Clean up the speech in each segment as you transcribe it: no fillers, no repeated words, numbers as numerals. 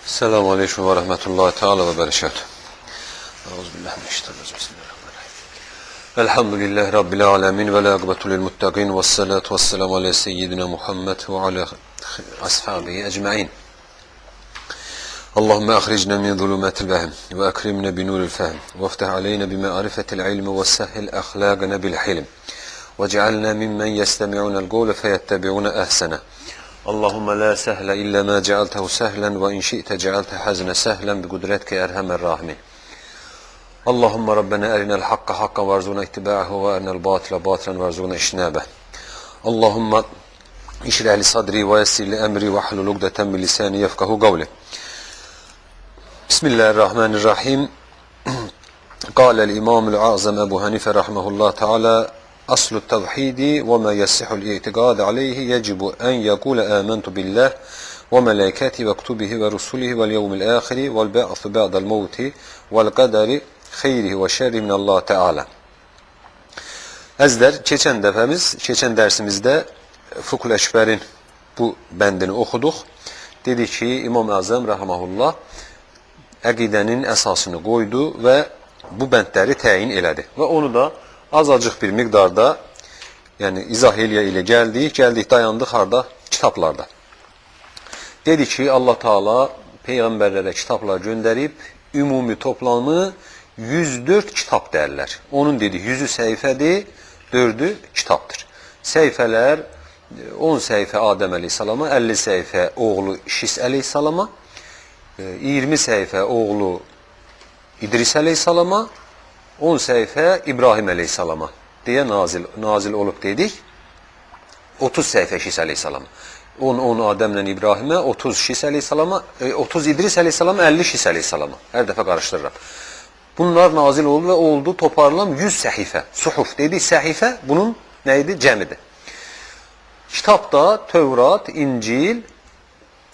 Selamun Aleyküm ve Rahmetullahi Teala ve Berekatuhu. Euzubillahimineşşeytanirracim. Bismillahirrahmanirrahim. Elhamdülillahi Rabbil alemin ve lâgıbetu lil muttaqin ve salatu ve selamu ala seyyidina Muhammed ve ala ashabihi ecma'in. Allahümme ahricna min zulümatil vehm ve ekrimna bi nuril fehm ve iftah aleyna bi ma'rifetil ilmi ve sehhil ahlâgana bil hilm ve cealna mimmen yestemi'unel gavle feyettebi'una ehsene. Allahümme la sehle illa ma cealtehu sehlen ve in şi'te cealte hazne sehlen bi kudretke erhamer rahimin. Allahümme Rabbena erinel hakka hakka varzuna ittiba'ahu ve erinel batile batilen varzuna işnabe. Allahümme işrahli sadri ve yessirli emri ve hlul ugdeten min lisani yefkahu kavli. Bismillahirrahmanirrahim. Kâlel imamul azam Ebu Hanife rahmehullah teala aslu tevhidi ve ma yessihul i'tikad aleyhi yecibu en yekule amentu billah ve melekati ve kutubihi ve rusulihi vel yevmil ahiri vel ba'su ba'del mevti vel kaderi xeyrihi ve şerri minallah teala. Əzlər, keçən dərsimizdə Fıkhul Eşber'in bu bəndini oxuduq. Dedi ki, İmam Azam rahmehullah əqidənin əsasını qoydu və bu bəndləri təyin elədi. Və onu da azacıq bir miqdarda, yəni izah ilə gəldik, dayandıq harda? Kitablarda. Dedi ki, Allah Teala peyğəmbərlərə kitablar göndərib, ümumi toplamı 104 kitab derler. Onun dedi 100'ü səhifədir, 4'ü kitabdır. Səhifələr 10 səhifə Adəm əleyhissalama, 50 səhifə oğlu Şis əleyhissalama, 20 səhifə oğlu İdris əleyhissalama, 10 səhifə İbrahim əleyhissalama deyə nazil olub dedik. 30 səhifə Şis əleyhissalama. 10 Adəmlə İbrahimə, 30 Şis əleyhissalama, 30 İdris əleyhissalama, 50 Şis əleyhissalama. Hər dəfə qarışdırıram. Bunlar nazil oldu və oldu toparlam 100 səhifə. Suhuf dedik, səhifə bunun neydi? Cəmidir. Kitabda Tövrat, İncil,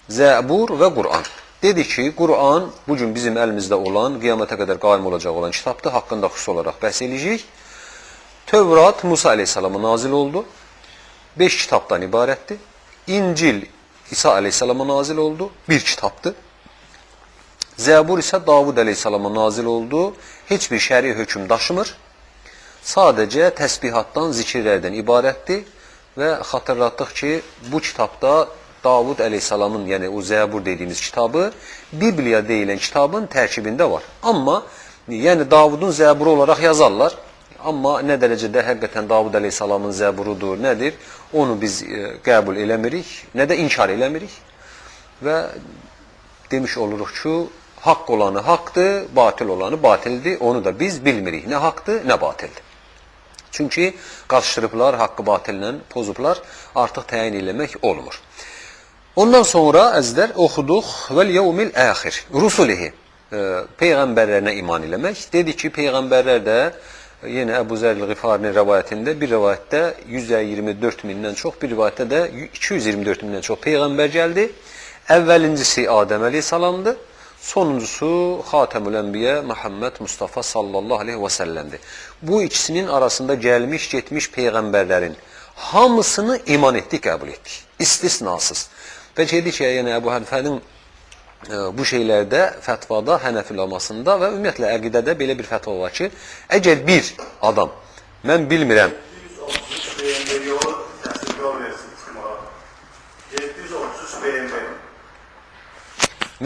Zəbur və Qur'an. Dedi ki, Qur'an bugün bizim əlimizdə olan, qiyamətə qədər qaim olacaq olan kitabdır. Haqqında xüsusi olaraq bəhs edəcəyik. Tövrat Musa əleyhissalama nazil oldu. 5 kitabdan ibarətdir. İncil İsa əleyhissalama nazil oldu. 1 kitabdır. Zəbur isə Davud əleyhissalama nazil oldu. Heç bir şəri hökm daşımır. Sadəcə təsbihatdan, zikirlərdən ibarətdir. Və xatırlatdıq ki, bu kitabda Davud əleyhissalamın, yəni o Zəbur dediyimiz kitabı, Bibliya deyilən kitabın tərkibində var. Amma, yəni Davudun Zəburu olaraq yazarlar. Amma nə dərəcədə həqiqətən Davud əleyhissalamın Zəburudur, nədir? Onu biz qəbul eləmirik, nə də inkar eləmirik. Və demiş oluruq ki, haqq olanı haqqdır, batil olanı batildir. Onu da biz bilmirik. Nə haqqdır, nə batildir. Çünki qarışdırıblar, haqqı batillə pozublar, artıq təyin eləmək olmur. Ondan sonra əzlər oxuduq vəl yevmil axir rusulihi, peyğəmbərlərinə iman eləmək. Dedi ki, peyğəmbərlər də yenə Əbu Zərl Ğifarinin rivayətində, bir rivayətdə 124 mindən çox, bir rivayətdə də 224 mindən çox peyğəmbər gəldi. Əvvəlincisi Adəm əleyhissalamdır. Sonuncusu Xatəmül Ənbiyə Muhammed Mustafa sallallahu aleyhi və səlləmdir. Bu ikisinin arasında gəlmiş, getmiş peyğəmbərlərin hamısını iman etdik, qəbul etdik. İstisnasız. Və dedik ki, yəni Əbu Hənifənin bu şeylərdə, fətvada, Hənəfi ulamasında və ümumiyyətlə əqidədə belə bir fətva var ki, əgər bir adam, mən bilmirəm,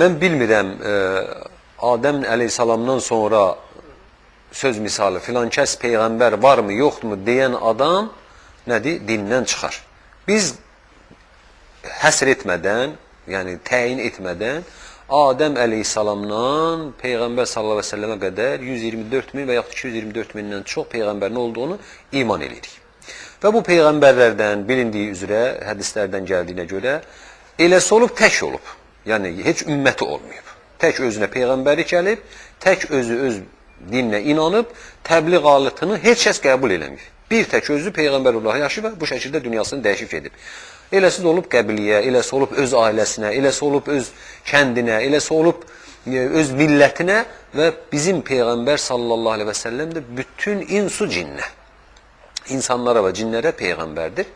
mən bilmirəm, Adəm əleyhissalamdan sonra söz misali, filan kəs peyğəmbər varmı, yoxdurmu deyən adam nədir? Dindən çıxar. Biz həsr etmədən, yəni təyin etmədən, Adəm əleyhissalamdan Peyğəmbər sallallahu aleyhi və səlləmə qədər 124 min və yaxud 224 mindən çox peyğəmbərin olduğunu iman edirik. Və bu peyğəmbərlərdən bilindiyi üzrə, hədislərdən gəldiyinə görə, eləsi olub, tək olub. Yəni, heç ümməti olmayıb. Tək özünə peyğəmbəri gəlib, tək özü öz dinlə inanıb, təbliğ alətini heç kəs qəbul eləməyib. Bir tək özü peyğəmbərullah yaşayıb və bu şəkildə dünyasını dəyişif edib. Eləsi də olub qəbiliyə, eləsi olub öz ailəsinə, eləsi olub öz kəndinə, eləsi olub öz millətinə və bizim peyğəmbər sallallahu aleyhi və səlləm də bütün insu cinnə, insanlara və cinlərə peyğəmbərdir.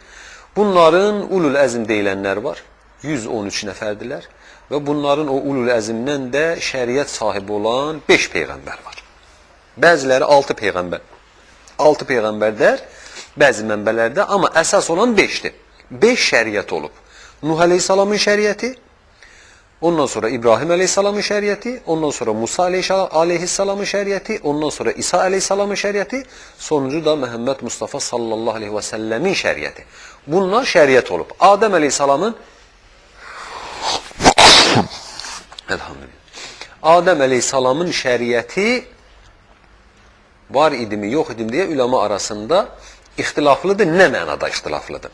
Bunların ulul əzm deyilənlər var. 113 nəfərdirlər və bunların o ulul əzmdən də şəriət sahibi olan 5 peyğəmbər var. Bəziləri 6 peyğəmbər. 6 peyğəmbərlər bəzi mənbələrdə, amma əsas olan 5'dir. 5 şəriət olub. Nuh əleyhissalamın şəriəti, ondan sonra İbrahim əleyhissalamın şəriəti, ondan sonra Musa əleyhissalamın şəriəti, ondan sonra İsa əleyhissalamın şəriəti, sonuncu da Məhəmməd Mustafa sallallahu aleyhi və səlləmin şəriəti. Bunlar şəriət olub. Adəm əleyhissalamın Adəm əleyhissalamın şəriəti var idimi, yox idim deyə üləma arasında ixtilaflıdır. Nə mənada ixtilaflıdır?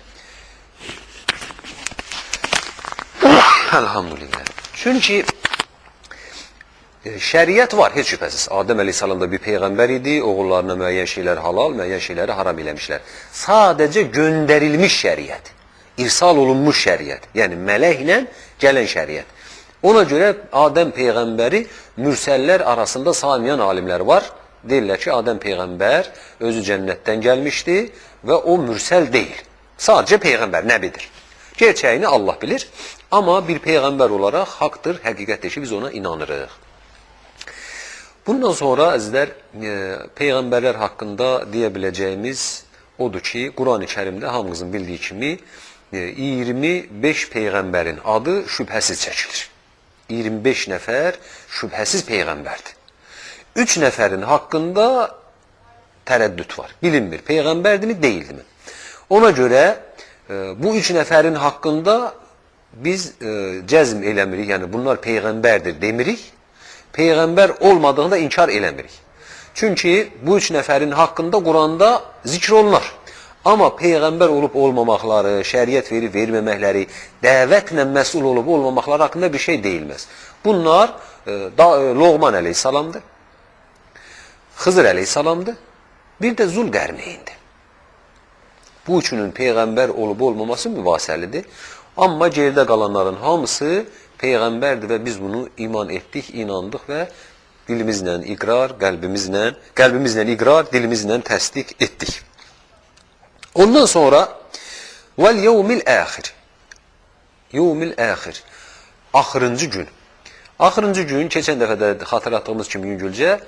Elhamdülillah. Çünki şəriət var, heç şübhəsiz. Adəm əleyhissalam da bir peyğəmbər idi, oğullarına müəyyən şeylər halal, müəyyən şeyləri haram eləmişlər. Sadəcə göndərilmiş şəriət, irsal olunmuş şəriət, yəni mələklə gələn şəriət. Ona görə Adəm peyğəmbəri mürsəllər arasında saymayan alimlər var. Deyirlər ki, Adəm peyğəmbər özü cənnətdən gəlmişdi və o mürsəl deyil. Sadəcə peyğəmbər, nəbidir. Gerçəyini Allah bilir. Amma bir peyğəmbər olaraq haqdır, həqiqətdir ki, biz ona inanırıq. Bundan sonra əzizlər, peyğəmbərlər haqqında deyə biləcəyimiz odur ki, Quran-ı Kərimdə hamımızın bildiyi kimi 25 peyğəmbərin adı şübhəsiz çəkilir. 25 nəfər şübhəsiz peyğəmbərdir. 3 nəfərin haqqında tərəddüt var. Bilinmir, peyğəmbərdirmi, deyildimi? Ona görə bu 3 nəfərin haqqında biz cəzm eləmirik, yəni bunlar peyğəmbərdir demirik, peyğəmbər olmadığını da inkar eləmirik. Çünki bu 3 nəfərin haqqında Quranda zikr olunar. Amma peyğəmbər olub olmamaqları, şəriət verib verməməkləri, dəvətlə məsul olub olmamaqları haqqında bir şey deyilməz. Bunlar Loğman əleyhissalamdır, Xızır əleyhissalamdır, bir də Zülqərneyndir. Bu üçünün peyğəmbər olub olmaması müvasəlidir. Amma geridə qalanların hamısı peyğəmbərdir və biz bunu iman etdik, inandıq və dilimizlə iqrar, qəlbimizlə iqrar, dilimizlə təsdiq etdik. Ondan sonra vəl yevmil əxir. Yevmil əxir. Axırıncı gün. Axırıncı gün, keçən dəfə də xatırlatdığımız kimi yüngülcə,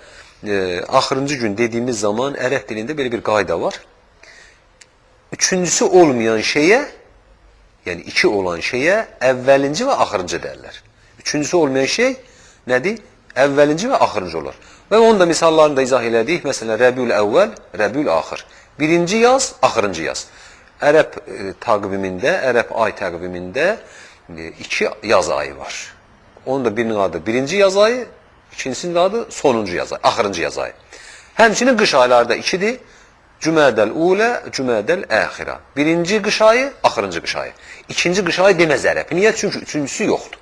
axırıncı gün dediyimiz zaman ərəb dilində belə bir qayda var. Üçüncüsü olmayan şeyə, yəni 2 olan şeyə əvvəlinci və axırıncı derlər. Üçüncüsü olmayan şey nədir? Əvvəlinci və axırıncı olur. Və onun da misallarını da izah elədik. Məsələn, Rəbiül əvvəl, Rəbiül axır. Birinci yaz, axırıncı yaz. Ərəb təqvimində, Ərəb ay təqvimində 2 yaz ayı var. Onun da birinin adı birinci yaz ayı, ikincisinin adı sonuncu yaz ayı, axırıncı yaz ayı. Həmçinin qış ayları da 2'dir. Cümədəl ulə, cümədəl əxirə. Birinci qış ayı, axırıncı qış ayı. İkinci qış ayı deməz ərəb. Niyə? Çünki üçüncüsü yoxdur.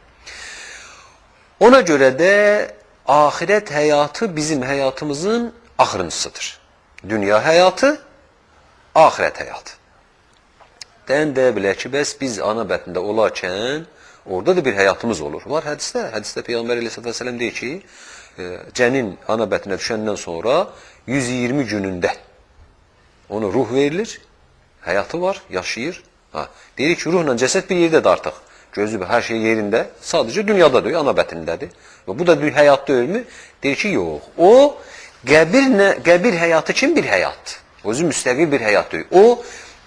Ona görə də ahirət həyatı bizim həyatımızın axırıncısıdır. Dünya həyatı, ahirət həyatı. Deyə bilər ki, bəs biz ana bətnində olarkən, orada da bir həyatımız olur. Var hədisdə. Hədisdə Peyğəmbər əleyhissalatu vesselam deyir ki, cənin ana bətninə düşəndən sonra 120 günündə ona ruh verilir, həyatı var, yaşayır. Deyir ki, ruhla cəsəd bir yerdədir artıq. Gözü hər şey yerində, sadəcə dünyada deyil, ana bətnindədir. Və bu da həyat deyilmi? Deyir ki, yox. O, qəbir həyatı kim bir həyatdır? Özü müstəqil bir həyat deyil. O,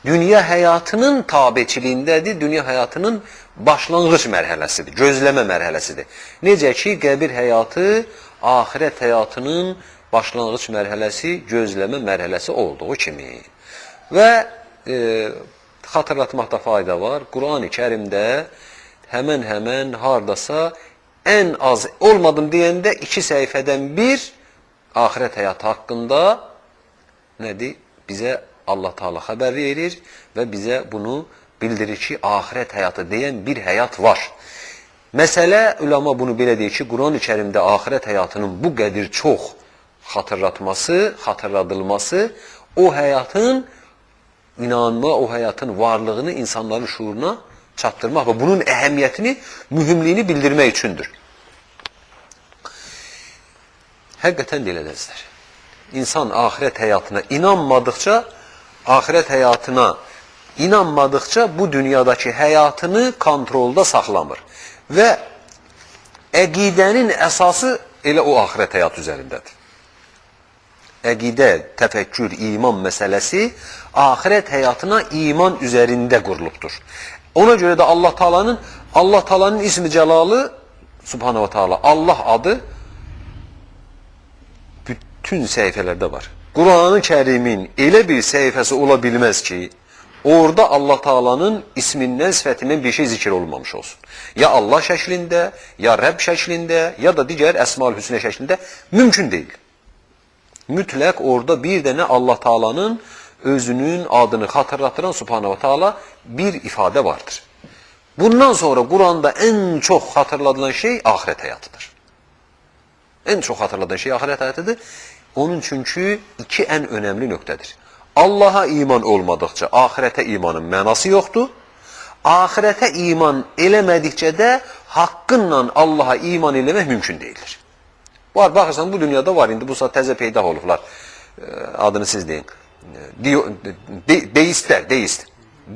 dünya həyatının tabiçiliyindədir, dünya həyatının başlanğıc mərhələsidir, gözləmə mərhələsidir. Necə ki, qəbir həyatı ahirət həyatının başlanğıc mərhələsi, gözləmə mərhələsi olduğu kimi. Və xatırlatmaqda fayda var. Quran-ı Kərimdə həmən hardasa ən az olmadım deyəndə 2 səhifədən bir ahirət həyatı haqqında nədir? Bizə Allah Teala xəbər verir və bizə bunu bildirir ki, ahirət həyatı deyən bir həyat var. Məsələ, ulama bunu belə deyir ki, Quran-ı Kərimdə ahirət həyatının bu qədir çox xatırladılması, o həyatın inanma, o həyatın varlığını insanların şuuruna çatdırmaq və bunun əhəmiyyətini, mühümliyini bildirmək üçündür. Həqiqətən deyiləcəklər. İnsan ahirət həyatına inanmadıqca, ahirət həyatına İnanmadıkça bu dünyadaki həyatını kontrolda saxlamır. Və əqidənin əsası elə o axirət həyat üzərindədir. Əqidə, təfəkkür, iman məsələsi axirət həyatına iman üzərində qurulubdur. Ona görə də Allah Taala'nın ismi cəlalı, Subhanahu wa Taala, Allah adı bütün səhifələrdə var. Quran-ı Kərimin elə bir səhifəsi ola bilməz ki, orada Allah Taala'nın ismindən, sifətindən bir şey zikr olmamış olsun. Ya Allah şəklində, ya Rəbb şəklində, ya da digər Əsma-ül Hüsnə şəklində mümkün deyil. Mütləq orada bir dənə Allah Taala'nın özünün adını xatırlatıran Subhanahu wa Taala bir ifadə vardır. Bundan sonra Quranda ən çox xatırladılan şey axirət həyatıdır. En çok hatırladığı şey ahiret hayatıdır. Onun çünkü iki en önemli noktadır. Allah'a iman olmadıkça ahirete imanın mənası yoxdur. Ahirete iman eləmədikcə də haqqınla Allah'a iman eləmək mümkün değildir. Var, baxırsan bu dünyada var, indi bu saat təzə peyda olublar. Adını siz deyin.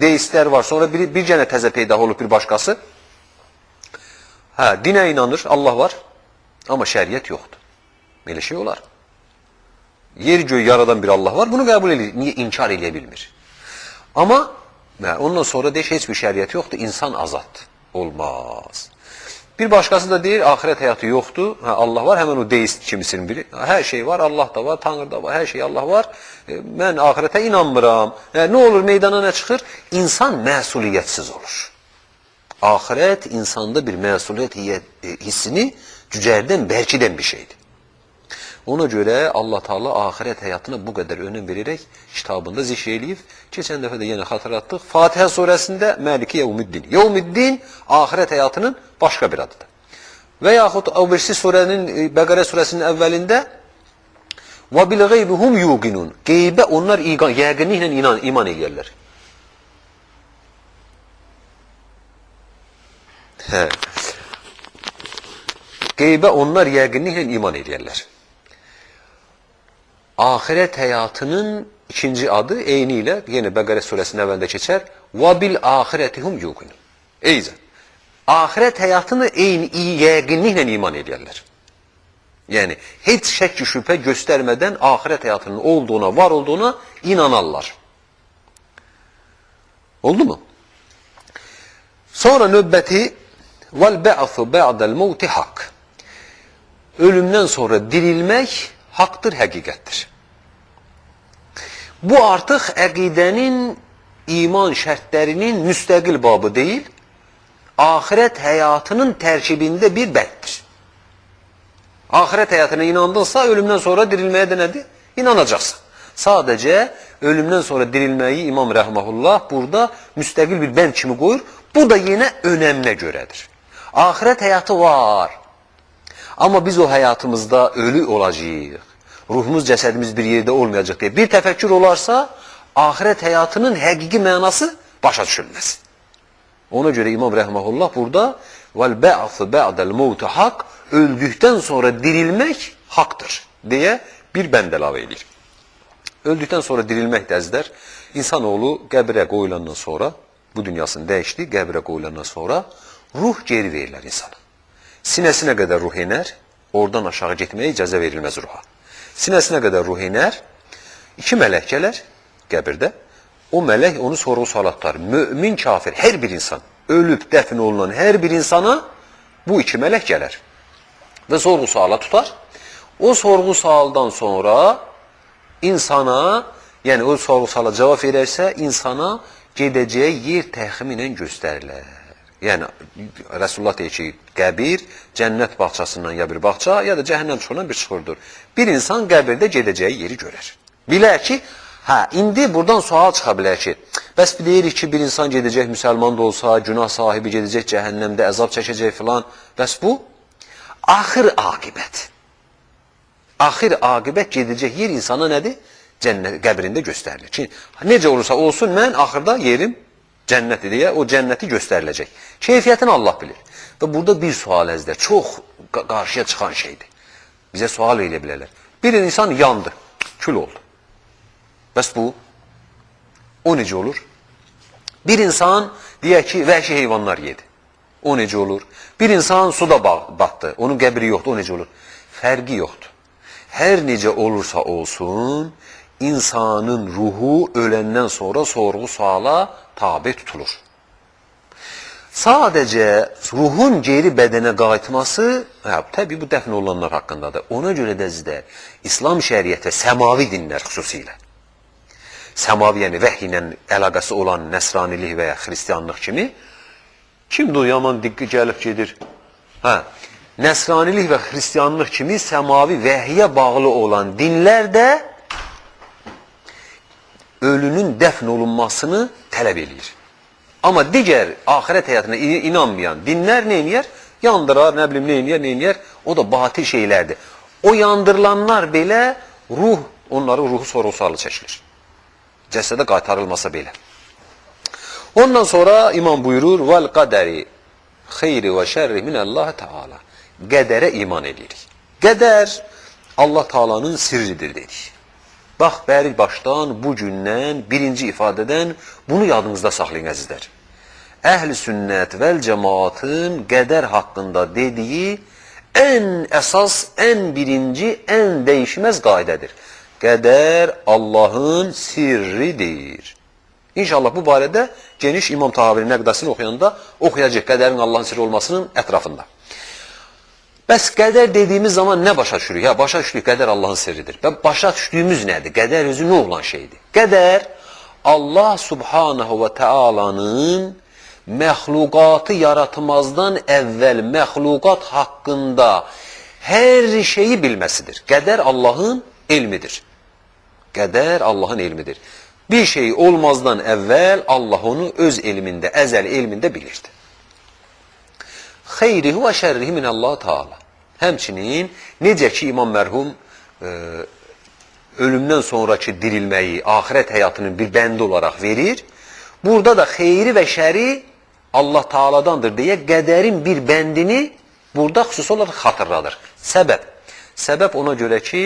Deistlər var, sonra bir cənə təzə peyda olub bir başqası. Dinə inanır, Allah var. Ama şəriət yoxdur. Belə şey olar. Yer göy yaradan bir Allah var. Bunu qəbul edir. Niye inkar eləyə bilmir? Ama ondan sonra deyir heç bir şəriət yoxdur. İnsan azad olmaz. Bir başqası da deyir axirət həyatı yoxdur. Allah var. Hemen o deist kimisinin biri. Hər şey var. Allah da var. Tanrı da var. Hər şey Allah var. Mən axirətə inanmıram. Ne olur meydana ne çıxır? İnsan məsuliyyətsiz olur. Axirət insanda bir məsuliyyət hissini cücərdən, bərkidən bir şeydir. Ona görə Allah Teala ahirət həyatına bu qədər önəm verərək kitabında zikr eləyib. Keçən dəfə də yenə xatırlatdıq. Fatihə surəsində Maliki Yevmiddin. Yevmiddin ahirət həyatının başqa bir adıdır. Və yaxud o birisi surənin, Bəqərə surəsinin əvvəlində və bil qeybi hum yuqinun. Qeybə onlar yəqinliklə iman edirlər. Qeybə onlar yəqinliklə iman edirlər. Ahirət həyatının ikinci adı eyni ilə yenə Bəqərə surəsinin əvvəlində keçər. Və bil axirətihum yuqinun. Eyzən. Ahirət həyatını eyni yəqinliklə iman edirlər. Yəni heç şəkk şübhə göstərmədən ahirət həyatının olduğuna, var olduğuna inanarlar. Oldu mu? Sonra növbəti vel ba'su ba'dal mauti hak. Ölümdən sonra dirilmək haqdır, həqiqətdir. Bu artıq əqidənin iman şərtlərinin müstəqil babı deyil, ahirət həyatının tərkibində bir bənddir. Ahirət həyatına inandınsa, ölümdən sonra dirilməyə də nədir? İnanacaqsın. Sadəcə, ölümdən sonra dirilməyi İmam Rəhməhullah burada müstəqil bir bənd kimi qoyur. Bu da yenə önəminə görədir. Ahirət həyatı var. Amma biz o həyatımızda ölü olacağıq. Ruhumuz, cəsədimiz bir yerdə olmayacaq deyə bir təfəkkür olarsa, ahirət həyatının həqiqi mənası başa düşülməz. Ona görə İmam Rəhməhullah burada vel ba'su ba'dal mauti hak, öldükdən sonra dirilmək haqdır deyə bir bənd əlavə edir. Öldükdən sonra dirilmək dəzdər, insanoğlu qəbrə qoyulandan sonra, bu dünyasını dəyişdi, qəbrə qoyulandan sonra ruh geri verirlər insana. Sinəsinə qədər ruh iner, oradan aşağı getməyə icazə verilməz ruha. Sinəsinə qədər ruh iner, iki mələk gələr qəbirdə, o mələk onu sorğu suala tutar. Mömin, kafir, hər bir insan, ölüb, dəfn olunan hər bir insana bu iki mələk gələr və sorğu suala tutar. O sorğu sualdan sonra insana, yəni o sorğu suala cavab verərsə, insana gedəcəyi yer təxminən göstərilər. Yəni, Resulullah deyir ki, qəbir, cənnət bağçasından ya bir bağça, ya da cəhənnəm çuxurundan bir çuxurdur. Bir insan qəbirdə gedəcəyi yeri görər. Bilər ki, indi buradan sual çıxa bilər ki, bəs deyirik ki, bir insan gedəcək, müsəlman da olsa, günah sahibi gedəcək, cəhənnəmdə əzab çəkəcək filan. Bəs bu, axır aqibət. Axır aqibət gedəcək yer insana nədir? Qəbrində göstərilir. Ki, necə olursa olsun, mən axırda yerim cənnəti deyə o cənnəti göstəriləcək. Keyfiyyətini Allah bilir. Və burada bir sual əzdə, çox qarşıya çıxan şeydir. Bizə sual elə bilərlər. Bir insan yandı, kül oldu. Bəs bu, o necə olur? Bir insan deyək ki, vəhşi heyvanlar yedi. O necə olur? Bir insan suda batdı. Onun qəbri yoxdur. O necə olur? Fərqi yoxdur. Hər necə olursa olsun, insanın ruhu öləndən sonra sorğu-suala tabe tutulur. Sadəcə ruhun geri bədənə qayıtması, təbii bu dəfn olanlar haqqındadır. Ona görə də sizlər İslam şəriəti və səmavi dinlər xüsusilə, səmavi, yəni vəhy ilə əlaqəsi olan nəsranilik və ya xristianlıq kimi, kimdir o yaman diqqi gəlib gedir? Nəsranilik və xristianlıq kimi səmavi vəhyə bağlı olan dinlər də ölünün dəfn olunmasını tələb edir. Amma digər axirət həyatına inanmayan dinlər nə edir? Yandırar, nə bilim, nə edir? O da batil şeylərdir. O yandırılanlar belə onların ruhu sorğu-sualı çəkilir. Cəsədə qaytarılmasa belə. Ondan sonra imam buyurur: "Vel qaderi xeyri və şerri minəllah Teala." Qədərə iman edirik. Qədər Allah Taala'nın sirridir dedik. Bax, bəri başdan, bu gündən, birinci ifadədən bunu yadınızda saxlayın əzizlər. Əhl-i sünnət vəl cəmaatın qədər haqqında dediyi ən əsas, ən birinci, ən dəyişməz qaydədir. Qədər Allahın sirridir. İnşallah bu barədə geniş İmam Tahavinin nəqdəsini oxuyanda oxuyacaq qədərin Allahın sirri olmasının ətrafında. Bəs qədər dediyimiz zaman nə başa düşürük? Başa düşürük, qədər Allahın sirridir. Və başa düşdüyümüz nədir? Qədər özü nə olan şeydir? Qədər Allah Subhanahu və Teala'nın məxluqatı yaratmazdan əvvəl məxluqat haqqında hər şeyi bilməsidir. Qədər Allahın elmidir. Qədər Allahın elmidir. Bir şey olmazdan əvvəl Allah onu öz elmində, əzəl elmində bilirdi. Xeyrihi və şərrihi minəllah Teala. Həmçinin necə ki İmam mərhum ölümdən sonraki dirilməyi, axirət həyatının bir bəndi olaraq verir, burada da xeyri və şəri Allah Teala'dandır deyə qədərin bir bəndini burada xüsusi olaraq xatırladır. Səbəb ona görə ki,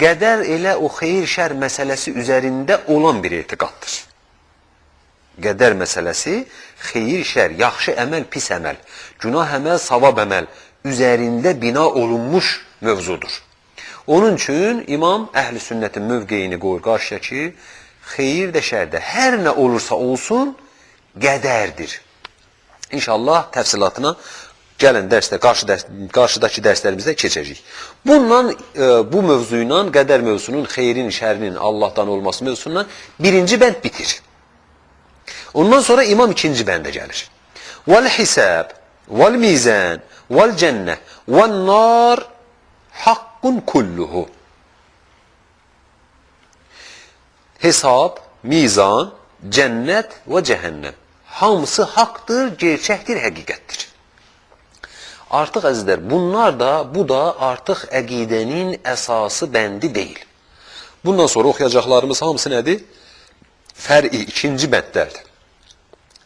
qədər elə o xeyir-şər məsələsi üzərində olan bir etiqaddır. Qədər məsələsi xeyir-şər, yaxşı əməl, pis əməl, günah əməl, savab əməl üzərində bina olunmuş mövzudur. Onun üçün İmam əhl-i sünnətin mövqeyini qoyur qarşıya ki, xeyir də şər də hər nə olursa olsun qədərdir. İnşallah təfsilatına gələn dərsdə, qarşıdakı dərslərimizdə keçəcək. Bundan, bu mövzuyla, qədər mövzusunun, xeyrin, şərinin Allahdan olması mövzusundan birinci bənd bitir. Ondan sonra imam ikinci bəndə gəlir. Vəl-hisab, vəl-mizan, vəl-cənnə, vəl-nar haqqun kulluhu. Hesab, mizan, cənnət və cəhənnəm. Hamısı haqdır, gerçəkdir, həqiqətdir. Artıq əzizlər, bu da artıq əqidənin əsası bəndi deyil. Bundan sonra oxuyacaqlarımız hamısı nədir? Fər'i, ikinci bəndlərdir.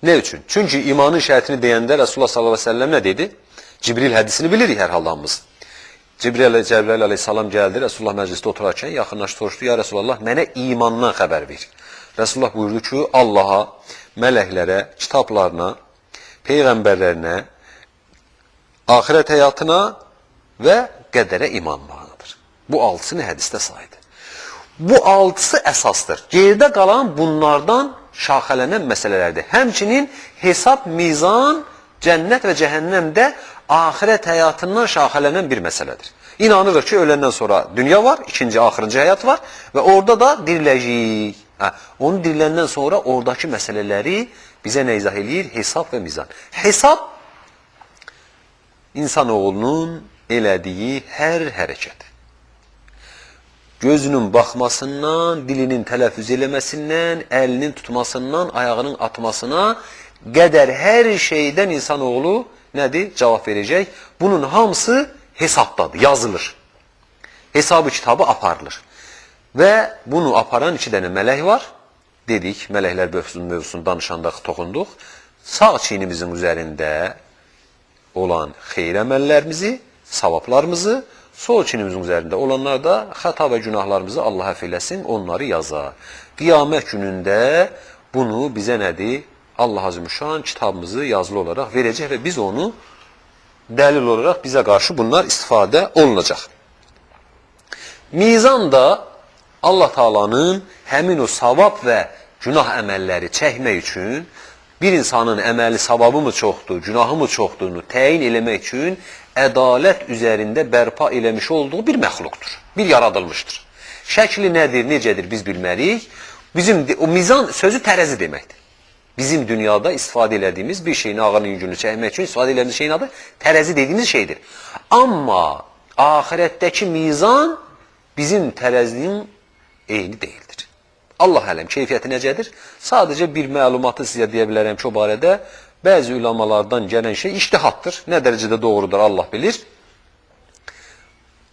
Nə üçün? Çünki imanın şərtini deyəndə Resulullah sallallahu aleyhi ve sellem nə dedi? Cibril hədisini bilirik hər halda hamımız. Cəbrəil aleyhissalam gəldi, Resulullah məclisdə oturarkən yaxınlaşdı, soruşdu, ya Resulullah, mənə imandan xəbər ver. Resulullah buyurdu ki, Allaha, mələklərə, kitablarına, peyğəmbərlərinə, axirət həyatına və qədərə imanmağıdır. Bu altısını hədisdə saydı. Bu altısı əsasdır. Geridə qalan bunlardan şaxələnən məsələlərdir. Həmçinin hesab, mizan, cənnət və cəhənnəm də axirət həyatından şaxələnən bir məsələdir. İnanırıq ki, öləndən sonra dünya var, ikinci, axırıncı həyat var və orada da diriləcəyik. Onu diriləndən sonra oradakı məsələləri bizə nə izah eləyir? Hesab və mizan. Hesab, insanoğlunun elədiyi hər hərəkət. Gözünün baxmasından, dilinin tələffüz eləməsindən, əlinin tutmasından, ayağının atmasına qədər hər şeydən insanoğlu nədir? Cavab verəcək. Bunun hamısı hesabdadır, yazılır. Hesabı kitabı aparılır. Və bunu aparan iki dənə mələk var. Dedik, mələklər mövzusunu danışanda toxunduq. Sağ çiynimizin üzərində olan xeyir əməllərimizi, savablarımızı, sol çiynimizin üzərində olanlar da xəta və günahlarımızı Allah əfv eləsin, onları yazar. Qiyamət günündə bunu bizə nədir? Allah Azimüşşan kitabımızı yazılı olaraq verəcək və biz onu dəlil olaraq bizə qarşı bunlar istifadə olunacaq. Mizan da Allah Taala'nın həmin o savab və günah əməlləri çəkmək üçün bir insanın əməli savabı mı çoxdur, günahı mı çoxdurunu təyin eləmək üçün ədalət üzərində bərpa eləmiş olduğu bir məxluqdur, bir yaradılmışdır. Şəkli nədir, necədir biz bilməliyik. O mizan sözü tərəzi deməkdir. Bizim dünyada istifadə elədiyimiz bir şeyin ağırlığını yüngünlüyünü çəkmək üçün istifadə elədiyimiz şeyin adı tərəzi dediğimiz şeydir. Amma ahirətdəki mizan bizim tərəzinin eyni deyildir. Allah ələm keyfiyyəti necədir? Sadəcə bir məlumatı sizə deyə bilərəm ki, o barədə bəzi ulamalardan gələn şey ictihatdır. Nə dərəcədə doğrudur Allah bilir.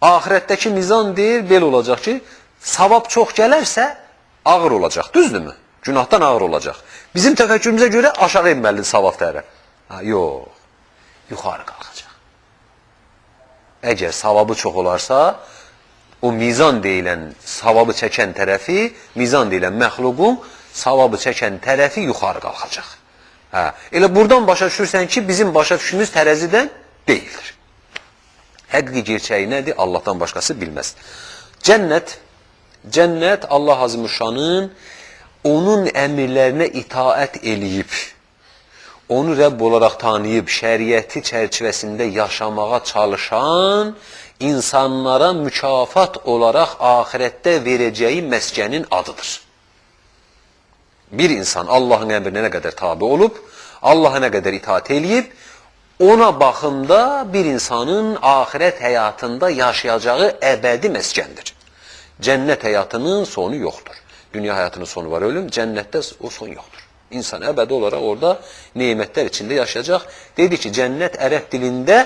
Ahirətdəki mizan deyir, belə olacaq ki, savab çox gələrsə ağır olacaq, düzdürmü? Günahdan ağır olacaq. Bizim təfəkkürümüzə görə aşağı inməlidir savab tərəf. Yox, yuxarı qalxacaq. Əgər savabı çox olarsa, o mizan deyilən savabı çəkən tərəfi, mizan deyilən məxluqun savabı çəkən tərəfi yuxarı qalxacaq. Elə buradan başa düşürsən ki, bizim başa düşümüz tərəzidən deyildir. Həqiqi gerçəyi nədir? Allahdan başqası bilməz. Cənnət Allah Azimüşşanın onun əmirlərinə itaət eləyib, onu Rəbb olaraq tanıyıb, şəriəti çərçivəsində yaşamağa çalışan insanlara mükafat olaraq ahirətdə verəcəyi məskənin adıdır. Bir insan Allahın əmrinə nə qədər tabi olub, Allaha nə qədər itaat eləyib, ona baxımda bir insanın ahirət həyatında yaşayacağı əbədi məskəndir. Cənnət həyatının sonu yoxdur. Dünya həyatının sonu var, ölüm, cənnətdə o son yoxdur. İnsan əbədi olaraq orada nemətlər içində yaşayacaq. Dedi ki, cənnət ərəb dilində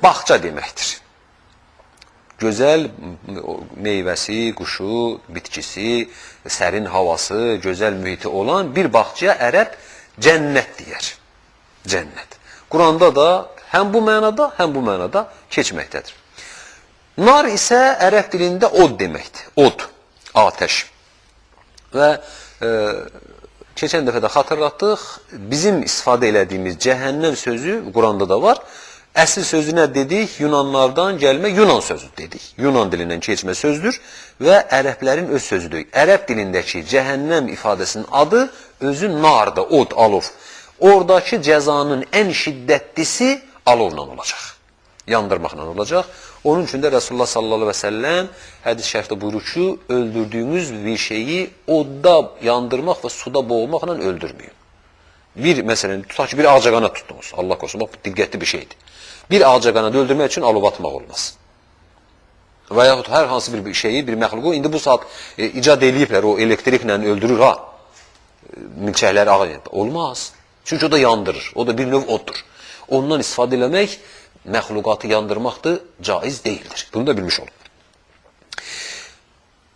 bağça deməkdir. Gözəl meyvəsi, quşu, bitkisi, sərin havası, gözəl mühiti olan bir bağçaya ərəb cənnət deyər. Cənnət. Quranda da həm bu mənada keçməkdədir. Nar isə ərəb dilində od deməkdir. Od, atəş. Və keçən dəfə də xatırlatdıq, bizim istifadə elədiyimiz cəhənnəm sözü Quranda da var. Əsl sözü nə dedik? Yunanlardan gəlmə Yunan sözü dedik. Yunan dilindən keçmə sözdür və ərəblərin öz sözüdür. Ərəb dilindəki cəhənnəm ifadəsinin adı özü nardır, od, alov. Oradakı cəzanın ən şiddətlisi alovla olacaq. Yandırmaqla olacaq. Onun üçün də Resulullah sallallahu aleyhi və səlləm hədis şərifdə buyurur ki, öldürdüyünüz bir şeyi odda yandırmaq və suda boğmaqla öldürməyin. Məsələn, tutaq ki, bir ağcaqanad tutdunuz. Allah qorusun, bax, diqqətli bir şeydir. Bir ağcaqanadı öldürmək üçün alov atmaq olmaz. Və yaxud hər hansı bir şeyi, bir məxluqu, indi bu saat icad eləyiblər, o elektriklə öldürür, milçəkləri ağır. Olmaz. Çünki o da yandırır, o da bir növ oddur. Ondan istifadə eləmək, məxluqatı yandırmaqdır, caiz deyildir. Bunu da bilmiş olun.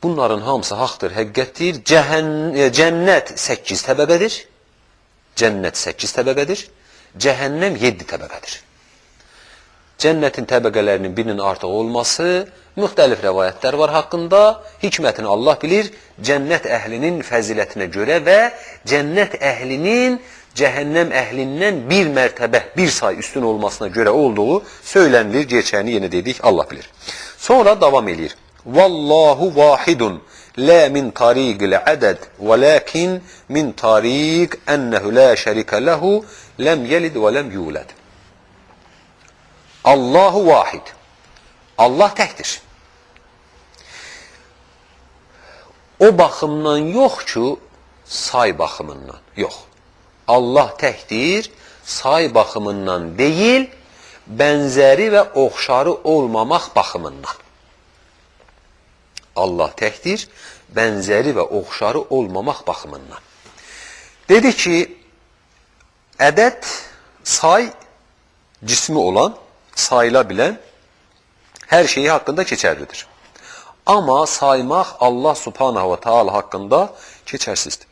Bunların hamısı haqdır, həqiqətdir. Cənnət 8 təbəqədir. Cənnət 8 təbəqədir. Cəhənnəm 7 təbəqədir. Cənnətin təbəqələrinin birinin artıq olması, müxtəlif rəvayətlər var haqqında. Hikmətini Allah bilir. Cənnət əhlinin fəzilətinə görə və cənnət əhlinin cəhənnəm əhlindən bir mərtəbə, bir say üstün olmasına görə olduğu söylənilir, gerçəyini yenə dedik, Allah bilir. Sonra davam edir. Vallahu vahidun, la min tariqil ədəd, və lakin min tariq ənəhu la şərikə ləhu, ləm yəlid və ləm yuləd. Allahu vahid. Allah təkdir. O baxımdan yox ki, say baxımından yox. Allah təkdir, say baxımından deyil, bənzəri və oxşarı olmamaq baxımından. Allah təkdir, bənzəri və oxşarı olmamaq baxımından. Dedi ki, ədəd, say, cismi olan, sayıla bilən hər şeyi haqqında keçərlidir. Amma saymaq Allah subhanahu wa ta'ala haqqında keçərsizdir.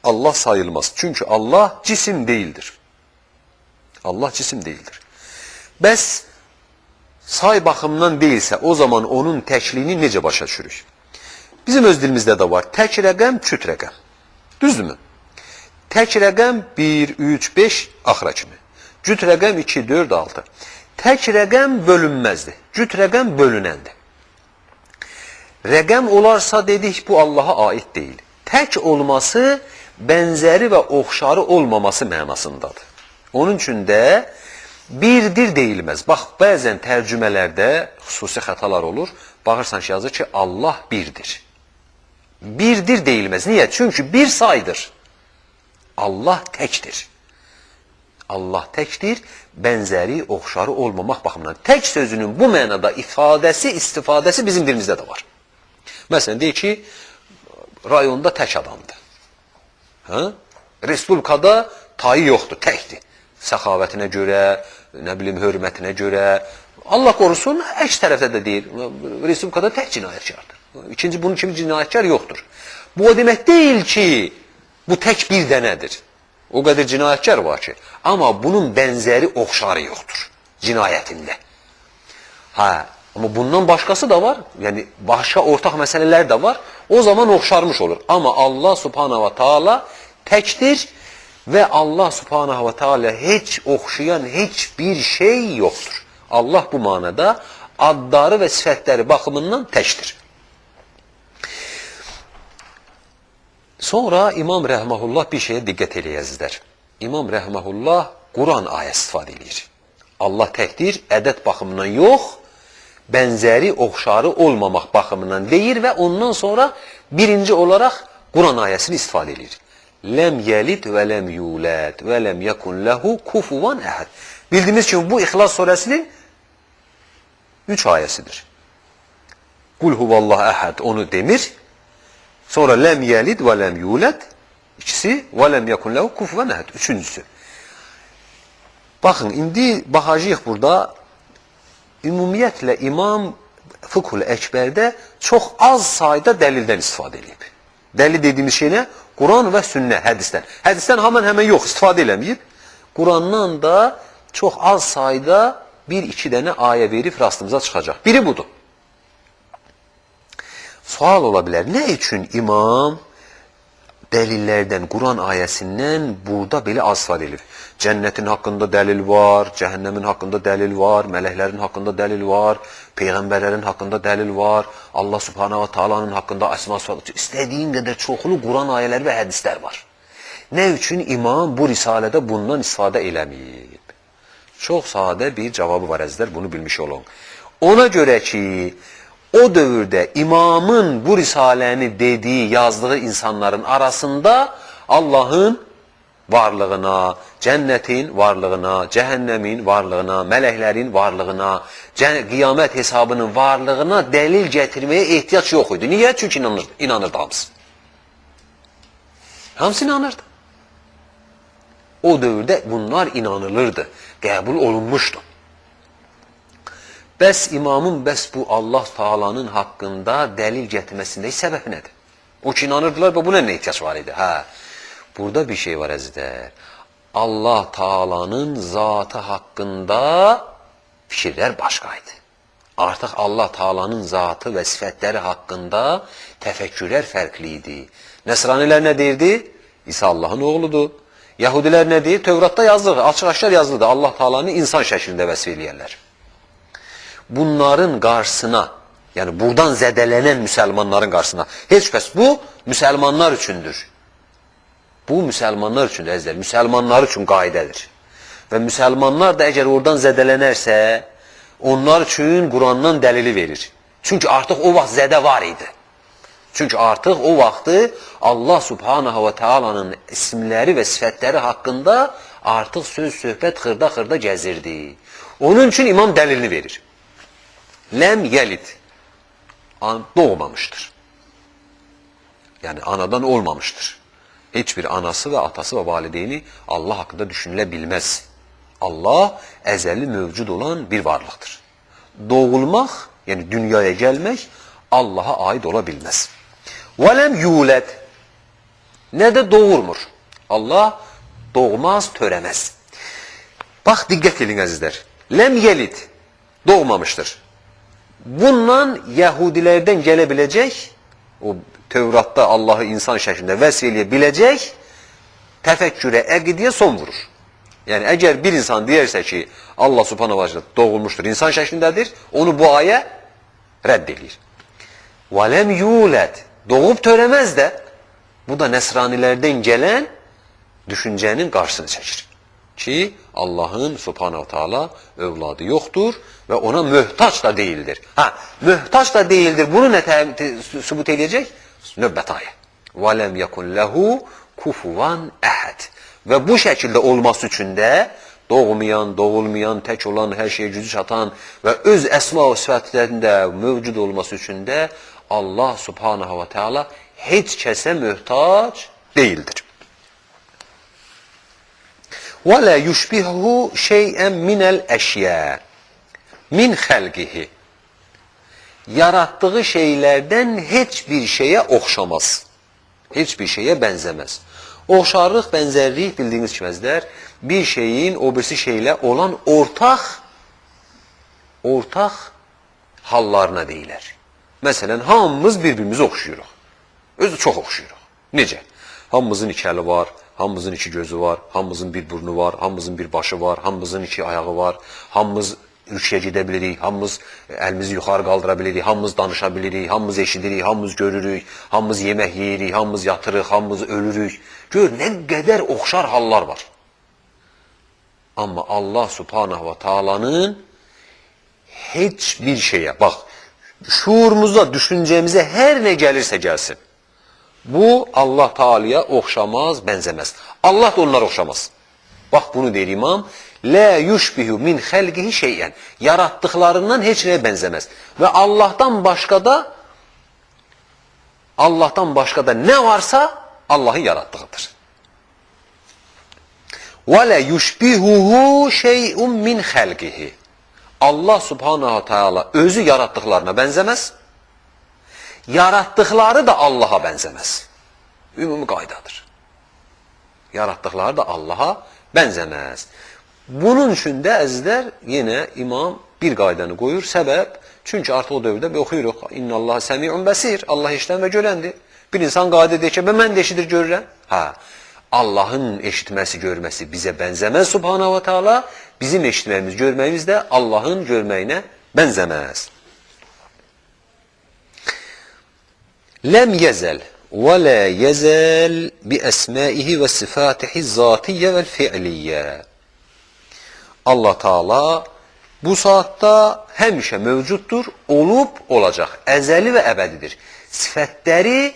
Allah sayılmaz. Çünki Allah cisim deyildir. Allah cisim deyildir. Bəs say baxımından deyilsə, o zaman onun təkliyini necə başa düşürük? Bizim öz dilimizdə də var. Tək rəqəm, küt rəqəm. Düzdürmü? Tək rəqəm 1, 3, 5 axıra kimi. Cüt rəqəm 2, 4, 6. Tək rəqəm bölünməzdir. Cüt rəqəm bölünəndir. Rəqəm olarsa dedik bu Allaha aid deyil. Tək olması bənzəri və oxşarı olmaması mənasındadır. Onun üçün də birdir deyilməz. Bax, bəzən tərcümələrdə xüsusi xətalar olur. Baxırsan ki, yazır ki, Allah birdir. Birdir deyilməz. Niyə? Çünki bir saydır. Allah təkdir. Allah təkdir, bənzəri, oxşarı olmamaq baxımından. Tək sözünün bu mənada istifadəsi bizim dilimizdə də var. Məsələn, deyək ki, rayonda tək adamdır. Respublikada tayı yoxdur, təkdir. Səxavətinə görə, nə bilim, hörmətinə görə. Allah qorusun, əks tərəfdə də deyir, Respublikada tək cinayətkardır. İkinci, bunun kimi cinayətkar yoxdur. Bu o demək deyil ki, bu tək bir dənədir. O qədər cinayətkar var ki, amma bunun bənzəri oxşarı yoxdur cinayətində. Amma bundan başqası da var, yəni başqa ortaq məsələlər də var, o zaman oxşarmış olur. Amma Allah subhanahu wa ta'ala təkdir və Allah subhanahu wa ta'ala heç oxşayan heç bir şey yoxdur. Allah bu manada adları və sifətləri baxımından təkdir. Sonra İmam Rəhməhullah bir şeyə diqqət eləyəzlər. İmam Rəhməhullah Quran ayəsi istifadə edir. Allah təkdir, ədəd baxımından yox, bənzəri, oxşarı olmamaq baxımından deyir və ondan sonra birinci olaraq Quran ayəsini istifadə edir. Ləm yəlid və ləm yulad və ləm yəkun ləhu kufuvan əhəd. Bildiyimiz kimi bu İxlas surəsinin 3 ayəsidir. Qul huvallah əhəd onu demir. Sonra ləm yəlid və ləm yulad ikisi və ləm yəkun ləhu kufuvan əhəd üçüncüsü. Baxın, indi baxacağıq burada ümumiyyətlə İmam Fıkhul Əkbərdə çox az sayda dəlildən istifadə edib. Dəlil dediyimiz şey nə? Quran və sünnə, hədisdən. Hədisdən həmən yox, istifadə eləməyib. Qurandan da çox az sayda bir-iki dənə ayə verib rastımıza çıxacaq. Biri budur. Sual ola bilər, nə üçün imam dəlillərdən, Quran ayəsindən burada belə az istifadə edilir? Cənnətin haqqında dəlil var, cəhənnəmin haqqında dəlil var, mələklərin haqqında dəlil var, peyğəmbərlərin haqqında dəlil var, Allah subhanahu wa ta'alanın haqqında əsma sıfatı, istədiyin qədər çoxlu Quran ayələri və hədislər var. Nə üçün imam bu risalədə bundan istifadə eləməyib? Çox sadə bir cavabı var əzizlər, bunu bilmiş olun. Ona görə ki, o dövrdə imamın bu risaləni dediyi, yazdığı insanların arasında Allahın varlığına, cənnətin varlığına, cəhənnəmin varlığına, mələklərin varlığına, qiyamət hesabının varlığına dəlil gətirməyə ehtiyac yox idi. Niyə? Çünki inanırdı hamısı. Hamısı inanırdı. O dövrdə bunlar inanılırdı, qəbul olunmuşdu. Bəs imamın bu Allah Taala'nın haqqında dəlil gətirməsində səbəb nədir? O ki inanırdılar və buna nə ehtiyac var idi? Burada bir şey var əzizlər. Allah Taala'nın zatı haqqında fikirlər başqaydı. Artıq Allah Taala'nın zatı və sifətləri haqqında təfəkkürlər fərqli idi. Nəsranilər nə deyirdi? İsa Allahın oğludur. Yahudilər nə deyir? Tövratda yazılır, açıq-aşkar yazılıdır. Allah Taala'nı insan şəklində vəsf eləyərlər. Bunların qarşısına, yəni buradan zədələnən müsəlmanların qarşısına, heç kəs bu müsəlmanlar üçündür. Bu müsəlmanlar üçündür əzizlər, müsəlmanlar üçün qaidədir. Və müsəlmanlar da əgər oradan zədələnərsə, onlar üçün Qurandan dəlili verir. Çünki artıq o vaxt zədə var idi. Çünki artıq o vaxtı Allah subhanahu wa ta'alanın isimləri və sifətləri haqqında artıq söz, söhbət xırda-xırda gəzirdi. Onun üçün imam dəlilini verir. Ləm yəlid, doğmamışdır. Yəni anadan olmamışdır. Heç bir anası və atası və valideyni Allah haqqında düşünülə bilməz. Allah əzəli mövcud olan bir varlıqdır. Doğulmaq, yəni dünyaya gəlmək Allaha aid ola bilməz. وَلَمْ يُولَدْ Nə də doğurmur. Allah doğmaz, törəməz. Bax, diqqət edin əzizlər. Ləm yelid, doğmamışdır. Bundan Yahudilərdən gələ biləcək, o Tövratda Allahı insan şəklində vəsf eləyə biləcək Təfəkkürə, əqidəyə son vurur. Yəni, əgər bir insan deyərsə ki, Allah subhanahu wa ta'ala doğulmuşdur, insan şəklindədir, onu bu ayə rədd edir. وَلَمْ يُولَدْ Doğub törəməz də, bu da nəsranilərdən gələn düşüncənin qarşısını çəkir. Ki, Allahın subhanahu wa ta'ala övladı yoxdur və ona möhtaç da deyildir. Möhtaç da deyildir, bunu nə sübut edəcək? Növbət ayə. وَلَمْ يَكُنْ لَهُ كُفُوًا أَحَدٍ Və bu şəkildə olması üçün də doğmayan, doğulmayan, tək olan, hər şeyə gücü çatan və öz əsma və sifətlərində mövcud olması üçün də Allah subhanahu wa ta'ala heç kəsə möhtac deyildir. وَلَا يُشْبِهُ شَيْئًا مِنَ الْأَشْيَاءِ مِنْ خَلْقِهِ Yarattığı şeylərdən heç bir şeyə oxşamaz. Heç bir şeyə bənzəməz. Oxşarlıq, bənzərlik bildiyiniz kimizlər, bir şeyin o birisi şeylə olan ortaq hallarına deyilər. Məsələn, hamımız bir-birimizi oxşuyuruq. Özü çox oxşuyuruq. Necə? Hamımızın iki əli var, hamımızın iki gözü var, hamımızın bir burnu var, hamımızın bir başı var, hamımızın iki ayağı var, hamımız rüküyə gedə bilirik, hamımız əlimizi yuxarı qaldıra bilirik, hamımız danışa bilirik, hamımız eşidirik, hamımız görürük, hamımız yemək yeyirik, hamımız yatırıq, hamımız ölürük. Gör, nə qədər oxşar hallar var. Amma Allah subhanahu wa ta'alanın heç bir şeyə, bax, şuurumuza, düşüncəmizə hər nə gəlirsə gəlsin. Bu, Allah Teala'ya oxşamaz, bənzəməz. Allah da onlara oxşamaz. Bax, bunu deyir imam. Lə yushbihu min xəlqihi şeyən. Yaratdıqlarından heç nəyə bənzəməz. Və Allahdan başqa da nə varsa Allahın yaratdığıdır. Və lə yushbihuhu şeyun min xəlqihi. Allah subhanahu teala özü yaratdıqlarına bənzəməz. Yaratdıqları da Allaha bənzəməz. Ümumi qaydadır. Yaratdıqları da Allaha bənzəməz. Bunun üçün də əzizlər, yenə imam bir qaydanı qoyur. Səbəb, çünki artıq o dövrdə oxuyuruq. İnnallaha səmi'un bəsir. Allah eşidən və görəndir. Bir insan qayda deyir ki, mən də eşidir, görürəm. Allahın eşitməsi, görməsi bizə bənzəməz subhanahu wa ta'ala. Bizim eşitməyimiz, görməyimiz də Allahın görməyinə bənzəməz. Ləm yəzəl və lə yəzəl bi əsmaihi və sifatihi zatiyyə və fi'liyyə. Allah Teala bu saatda həmişə mövcuddur, olub, olacaq, əzəli və əbədidir. Sifətləri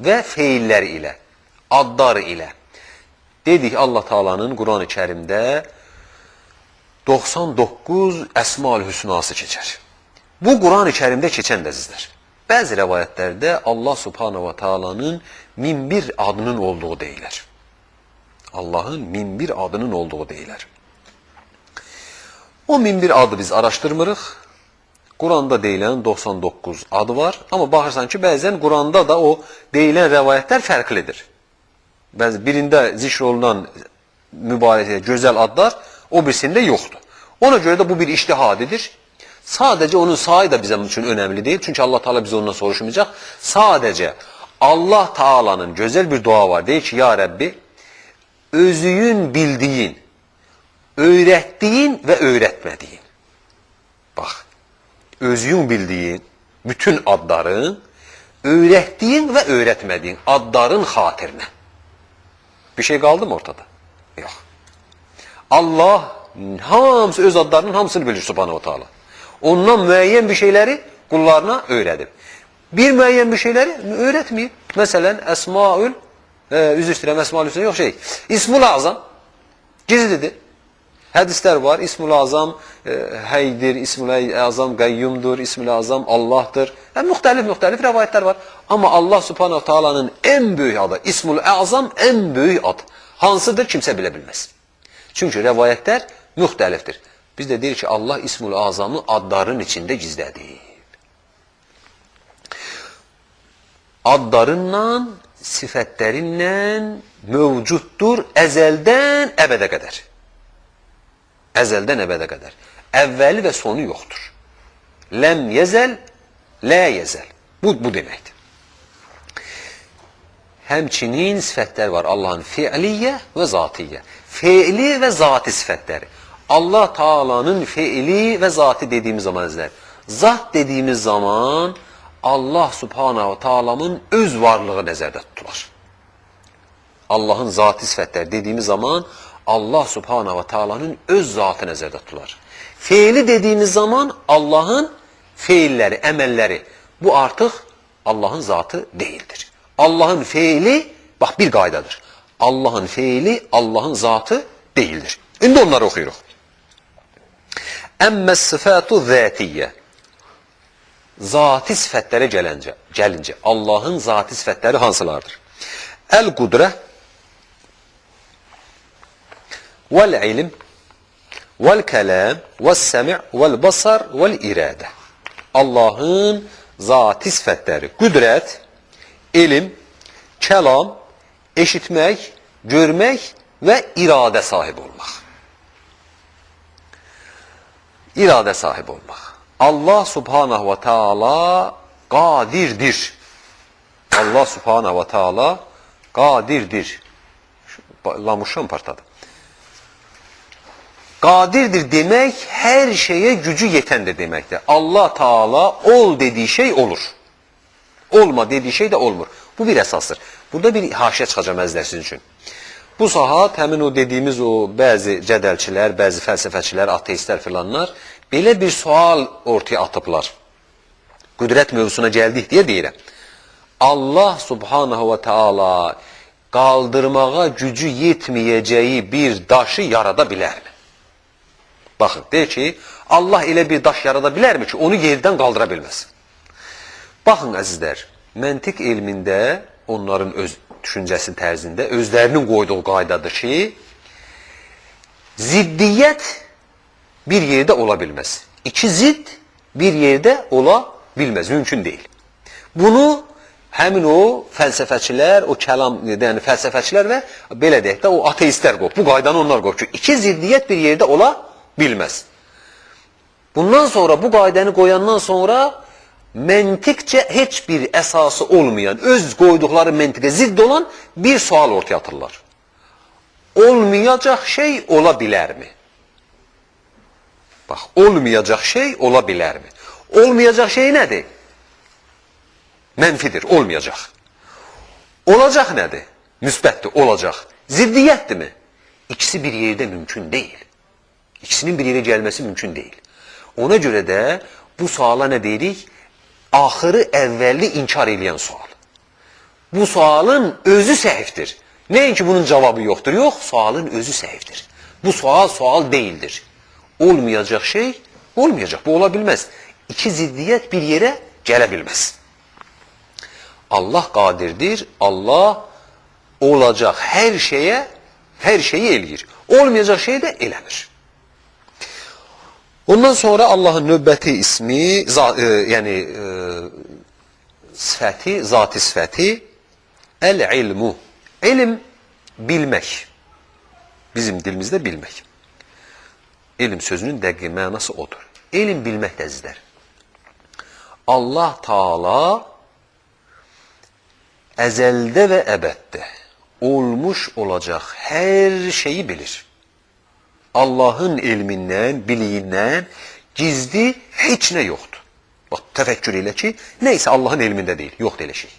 və feilləri ilə, adları ilə. Dedik Allah Teala'nın Quran-ı Kərimdə 99 Əsma-ül Hüsnası keçər. Bu Quran-ı Kərimdə keçən əzizlər. Bəzi rəvayətlərdə Allah Subhanahu wa Ta'ala'nın 1001 adının olduğu deyilər. Allahın 1001 adının olduğu deyilər. O 1001 adı biz araşdırmırıq. Quranda deyilən 99 adı var. Amma baxırsan ki, bəzən Quranda da o deyilən rəvayətlər fərqlidir. Birində zikr olunan mübarək, gözəl adlar, o birisində yoxdur. Ona görə də bu bir ictihadidir. Sadəcə onun sayı da bizim üçün önəmli deyil. Çünki Allah Teala bizi ondan soruşmayacaq. Sadəcə Allah Teala'nın gözəl bir dua var. Deyir ki, ya Rabbi, özüyün bildiyin, öyrətdiyin və öyrətmədiyin. Bax, özüyün bildiyin bütün adların, öyrətdiyin və öyrətmədiyin adların xatirinə. Bir şey qaldı mı ortada? Yox. Allah hamısı öz adlarının hamısını bilir subhanahu wa ta'ala. Ondan müəyyən bir şeyləri qullarına öyrədib. Bir müəyyən bir şeyləri öyrətməyib. Məsələn, Əsmaül, üzr istəyirəm, Əsmaül Hüsnə yox şey, İsmul Azam gizlidir. Hədislər var, İsmul Azam həydir, İsmul Azam qəyyumdur, İsmul Azam Allahdır. Müxtəlif rəvayətlər var. Amma Allah subhanahu ta'alanın ən böyük adı, İsmul Azam ən böyük ad. Hansıdır, kimsə bilə bilməz. Çünki rəvayətlər müxtəlifdir. Biz də deyirik ki, Allah İsmul Azamı adların içində gizlədir. Adlarından, sifətlərindən mövcuddur əzəldən əbədə qədər. Əzəldən əbədə qədər. Əvvəli və sonu yoxdur. Ləm yəzəl, lə yəzəl. Bu deməkdir. Həmçinin sifətlər var Allahın fiiliyyə və zatiyyə. Fiili və zati sifətləri. Allah Taala'nın fiili və zati dediğimiz zaman zat dediğimiz zaman Allah Subhanahu Taala'nın öz varlığı nəzərdə tutular. Allahın zati sifətləri dediğimiz zaman Allah Subhanahu Taala'nın öz zatı nəzərdə tutular. Fiili dediğimiz zaman Allahın fiilləri, əməlləri. Bu artıq Allahın zatı değildir. Allahın fiili, bak bir qaydadır. Allahın fiili, Allahın zatı değildir. İndi onları oxuyuruq. Əmmə sıfatu zətiyyə. Zati sifətlərə gəlincə, Allahın zati sifətləri hansılardır? Əl-qudrə, vəl-ilm, vəl-kələm, vəl-səmi' vəl-basar, vəl-iradə. Allahın zati sifətləri, qüdrət, ilim, kəlam, eşitmək, görmək və iradə sahibi olmaq. İradə sahibi olmaq. Allah Subhanahu ve Teala qadirdir. Allah Subhanahu ve Teala qadirdir. Lamuşam partladı. Qadirdir demək hər şeyə gücü yetəndir deməkdir. Allah Teala ol dediği şey olur. Olma dediği şey de olmur. Bu bir əsasdır. Burada bir haşiyə çıxacam əzizlər sizin üçün. Bu saat həmin o dediğimiz o bəzi cədəlçilər, bəzi fəlsəfəçilər, ateistlər filanlar belə bir sual ortaya atıblar. Qüdrət mövzusuna gəldik deyə deyirəm. Allah Subhanahu ve Teala qaldırmağa gücü yetməyəcəyi bir daşı yarada bilərmi? Baxın, deyir ki, Allah elə bir daş yarada bilərmi ki, onu yerdən qaldıra bilməz? Baxın əzizlər, məntiq elmində onların öz düşüncəsi tərzində özlərinin qoyduğu qaydadır ki, ziddiyyət bir yerdə ola bilməz. İki zidd bir yerdə ola bilməz, mümkün deyil. Bunu həmin o fəlsəfəçilər, o kəlam, yəni fəlsəfəçilər və belə deyək də o ateistlər qoyub. Bu qaydanı onlar qoyub ki, iki ziddiyyət bir yerdə ola bilməz. Bundan sonra, bu qaydanı qoyandan sonra məntiqcə heç bir əsası olmayan, öz qoyduqları məntiqə zidd olan bir sual ortaya atırlar. Olmayacaq şey ola bilərmi? Bax, olmayacaq şey ola bilərmi? Olmayacaq şey nədir? Mənfidir, olmayacaq. Olacaq nədir? Müsbətdir, olacaq. Ziddiyyətdirmi? İkisi bir yerdə mümkün deyil. İkisinin bir yerə gəlməsi mümkün deyil. Ona görə də bu suala nə deyirik? Axırı əvvəlli inkar edən sual. Bu sualın özü səhvdir. Nəinki bunun cavabı yoxdur? Yox, sualın özü səhvdir. Bu sual deyildir. Olmayacaq şey, olmayacaq. Bu ola bilməz. İki ziddiyyət bir yerə gələ bilməz. Allah qadirdir. Allah olacaq hər şeyi eləyir. Olmayacaq şey də eləmir. Ondan sonra Allahın növbəti ismi, yəni sifəti, zati sifəti, el-ilmu. İlim, bilmək. Bizim dilimizdə bilmək. İlim sözünün dəqiq mənası odur. İlim bilmək dəzizlər. Allah Taala əzəldə və əbəddə olmuş olacaq hər şeyi bilir. Allahın elmindən, biliyindən gizli heç nə yoxdur. Bax, təfəkkür elə ki, neysə Allahın elmində deyil, yoxdur elə şey.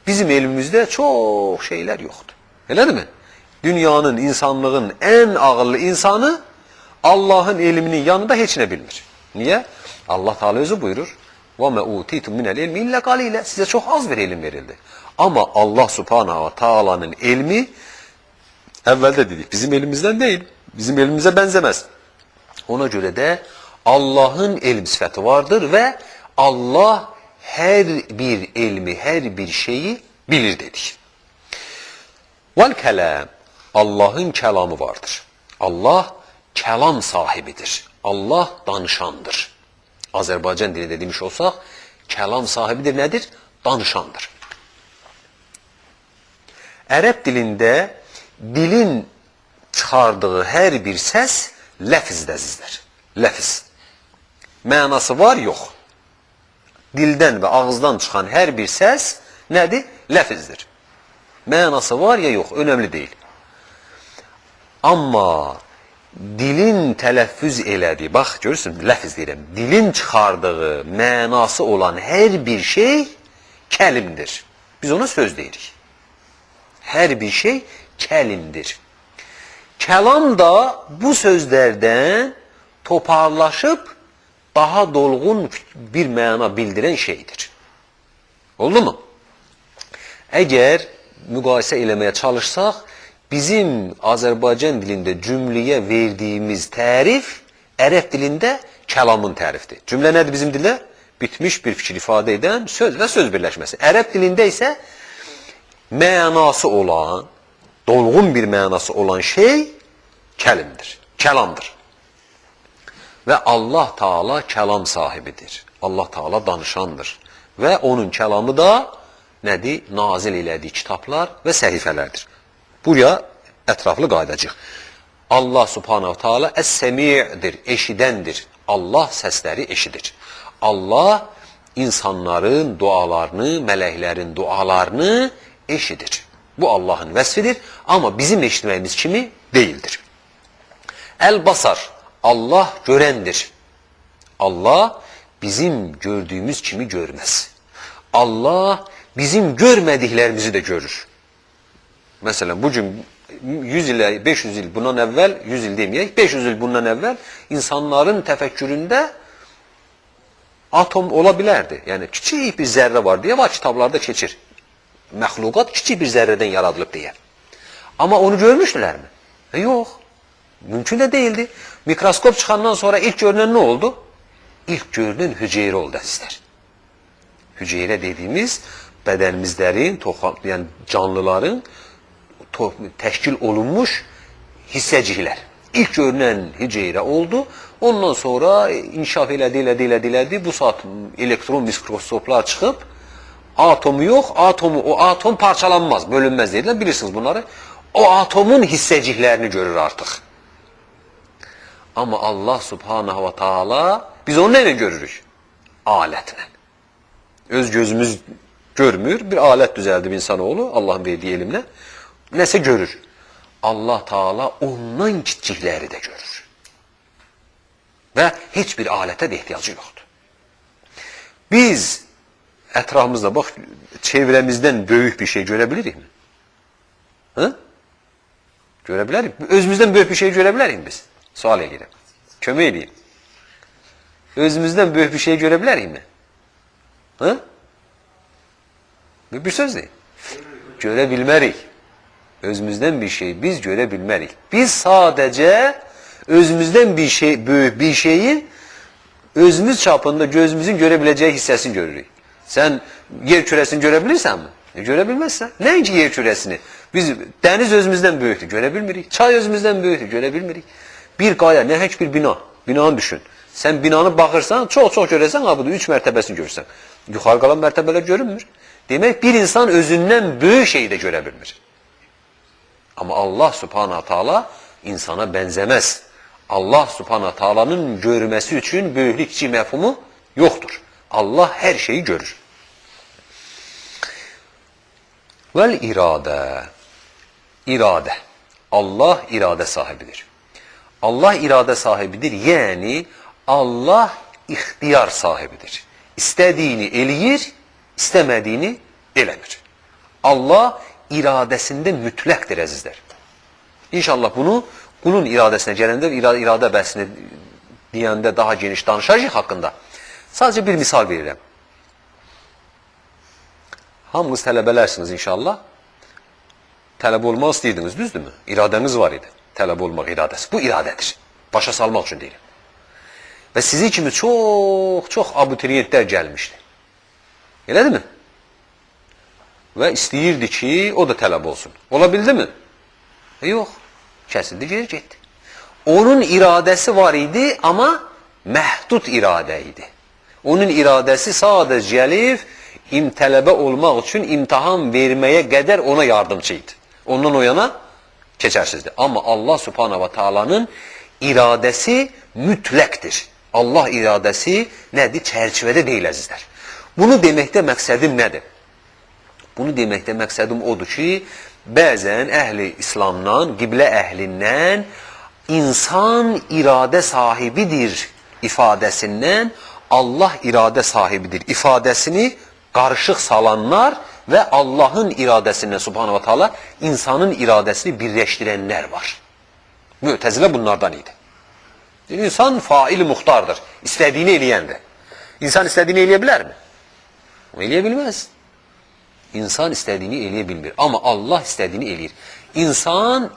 Bizim elmimizdə çox şeylər yoxdur. Elədir mi? Dünyanın, insanlığın ən ağıllı insanı Allahın elminin yanında heç nə bilmir. Niyə? Allah Teala özü buyurur. وَمَا اُوْتِيتُمْ مِنَ الْاِلْمِ اِلَّا قَلِيلًا. Size çok az bir ilim verildi. Ama Allah Subhanahu Teala'nın ilmi, evvelde dedik, bizim elimizden değil. Bizim elimize benzemez. Ona göre de Allah'ın elm sıfatı vardır ve Allah her bir ilmi, her bir şeyi bilir dedik. Vel kelam, Allah'ın kelamı vardır. Allah kelam sahibidir. Allah danışandır. Azərbaycan dilində demiş olsaq, kelam sahibidir nədir? Danışandır. Ərəb dilində dilin çıxardığı hər bir səs ləfizdəzizdir. Ləfiz. Mənası var, yox. Dildən və ağızdan çıxan hər bir səs nədir? Ləfizdir. Mənası var ya yox, önəmli deyil. Amma dilin tələffüz elədiyi, bax görürsün, ləfz deyirəm, dilin çıxardığı mənası olan hər bir şey kəlimdir. Biz ona söz deyirik. Hər bir şey kəlimdir. Kəlam da bu sözlərdən toparlaşıb daha dolğun bir məna bildirən şeydir. Oldu mu? Əgər müqayisə eləməyə çalışsaq, bizim Azərbaycan dilində cümləyə verdiyimiz tərif ərəb dilində kəlamın tərifdir. Cümlə nədir bizim dildə? Bitmiş bir fikir ifadə edən söz və söz birləşməsi. Ərəb dilində isə mənası olan, dolğun bir mənası olan şey kəlimdir, kəlamdır. Və Allah Taala kəlam sahibidir. Allah Taala danışandır. Və onun kəlamı da nədir? Nazil elədiyi kitablar və səhifələrdir. Buraya ətraflı qayıdacaq. Allah Subhanahu Taala əs-səmi'dir, eşidəndir. Allah səsləri eşidir. Allah insanların dualarını, mələklərin dualarını eşidir. Bu Allahın vəsfidir, amma bizim eşitməyimiz kimi deyildir. Əl-basar, Allah görəndir. Allah bizim gördüyümüz kimi görməz. Allah bizim görmədiklərimizi də görür. Məsələn, bugün 100 il, 500 il bundan əvvəl, 100 il deməyək, 500 il bundan əvvəl insanların təfəkküründə atom ola bilərdi. Yəni, kiçik bir zərrə var deyə, var kitablarda keçir. Məxluqat kiçik bir zərrədən yaradılıb deyə. Amma onu görmüşdülərmi? Yox. Mümkün də deyildi. Mikroskop çıxandan sonra ilk görünən nə oldu? İlk görünən hüceyrə oldu əzizlər. Hüceyrə dediyimiz bədənimizlərin, yəni canlıların təşkil olunmuş hissəciklər. İlk görünən hüceyrə oldu. Ondan sonra inkişaf elədi. Bu saat elektron mikroskoplar çıxıb, atomu yox, o atom parçalanmaz, bölünməz deyirlər. Bilirsiniz bunları. O atomun hissəciklərini görür artıq. Amma Allah Subhanahu wa Taala biz onu nə ilə görürük? Alətlə. Öz gözümüz görmür, bir alət düzəldib insanoğlu Allahın verdiyi elmlə. Nəsə görür. Allah Taala ondan kiçikləri də görür. Və heç bir alətə də ehtiyacı yoxdur. Biz ətrafımızda, bax, çevrəmizdən böyük bir şey görə bilirikmi? Görə bilərik. Özümüzdən böyük bir şey görə bilərikmi biz? Sual edirəm. Kömək edeyim. Özümüzdən böyük bir şey görə bilərikmi? Bir söz deyil. Görə bilmərik. Özümüzdən bir şey biz görə bilmərik. Biz sadəcə özümüzdən böyük bir şeyin özümüz çapında gözümüzün görə biləcəyi hissəsini görürük. Sən yer kürəsini görə bilirsənmi? Görə bilməzsən. Nəinki yer kürəsini? Biz dəniz özümüzdən böyükdür, görə bilmirik. Çay özümüzdən böyükdür, görə bilmirik. Bir qaya, nəhəng bir bina. Binanı düşün. Sən binanı baxırsan, çox görəsən, budur, 3 mərtəbəsini görürsən. Yuxarı qalan mərtəbələr görünmür. Demək, bir insan özündən böyük şeyi də görə bilmir. Amma Allah Subhanahu Taala insana bənzəməz. Allah Subhanahu Taala'nın görməsi üçün böyüklük kiçik məfhumu yoxdur. Allah hər şeyi görür. Vəl iradə. İradə. Allah iradə sahibidir. Allah iradə sahibidir, yəni Allah ixtiyar sahibidir. İstədiyini eləyir, istəmədiyini eləmir. Allah iradəsində mütləqdir, əzizlər. İnşallah bunu qulun iradəsinə gələndə, iradə bəhsini deyəndə daha geniş danışacaq haqqında. Sadəcə bir misal verirəm. Hamınız tələbələrsiniz inşallah. Tələbə olmaq istəyirdiniz, düzdürmü? İradəniz var idi. Tələbə olmaq iradəsi. Bu iradədir. Başa salmaq üçün deyirəm. Və sizi kimi çox abituriyentlər gəlmişdi. Elədir mi? Və istəyirdi ki, o da tələbə olsun. Ola bildi mi? Yox. Kəsildi, geri getdi. Onun iradəsi var idi, amma məhdud iradə idi. Onun iradəsi sadəcə gəlib, tələbə olmaq üçün imtahan verməyə qədər ona yardımcı idi. Ondan o yana keçərsizdir. Amma Allah Subhanahu wa Taala'nın iradəsi mütləqdir. Allah iradəsi nədir? Çərçivədə deyil, əzizlər. Bunu deməkdə məqsədim nədir? Bunu deməkdə məqsədim odur ki, bəzən əhli İslamdan, qiblə əhlindən insan iradə sahibidir ifadəsindən Allah iradə sahibidir ifadəsini qarışıq salanlar və Allahın iradəsindən Subhanahu wa Taala insanın iradəsini birləşdirənlər var. Mü'təzilə bunlardan idi. İnsan fail-i muxtardır. İstədiyini eləyəndir. İnsan istədiyini eləyə bilərmi? O eləyə bilməz. İnsan istədiyini eləyə bilmir. Amma Allah istədiyini eləyir. İnsan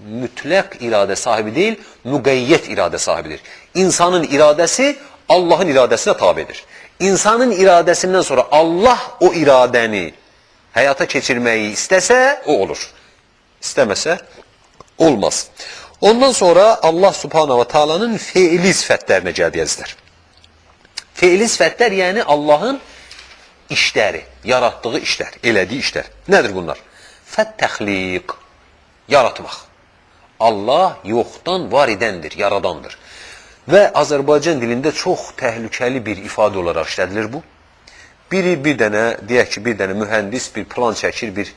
mütləq iradə sahibi deyil, müqəyyət iradə sahibidir. İnsanın iradəsi Allahın iradəsinə tabidir. İnsanın iradəsindən sonra Allah o iradəni həyata keçirməyi istəsə, o olur. İstəməsə, olmaz. Ondan sonra Allah Subhanahu wa Taala'nın feili sifətlərinə gələcəklər. Feili sifətlər yəni Allahın işləri, yaratdığı işlər, elədiyi işlər. Nədir bunlar? Fət-təxliq, yaratmaq. Allah yoxdan var edəndir, yaradandır. Və Azərbaycan dilində çox təhlükəli bir ifadə olaraq işlədilir bu. Biri bir dənə, deyək ki, bir dənə mühəndis bir plan çəkir, bir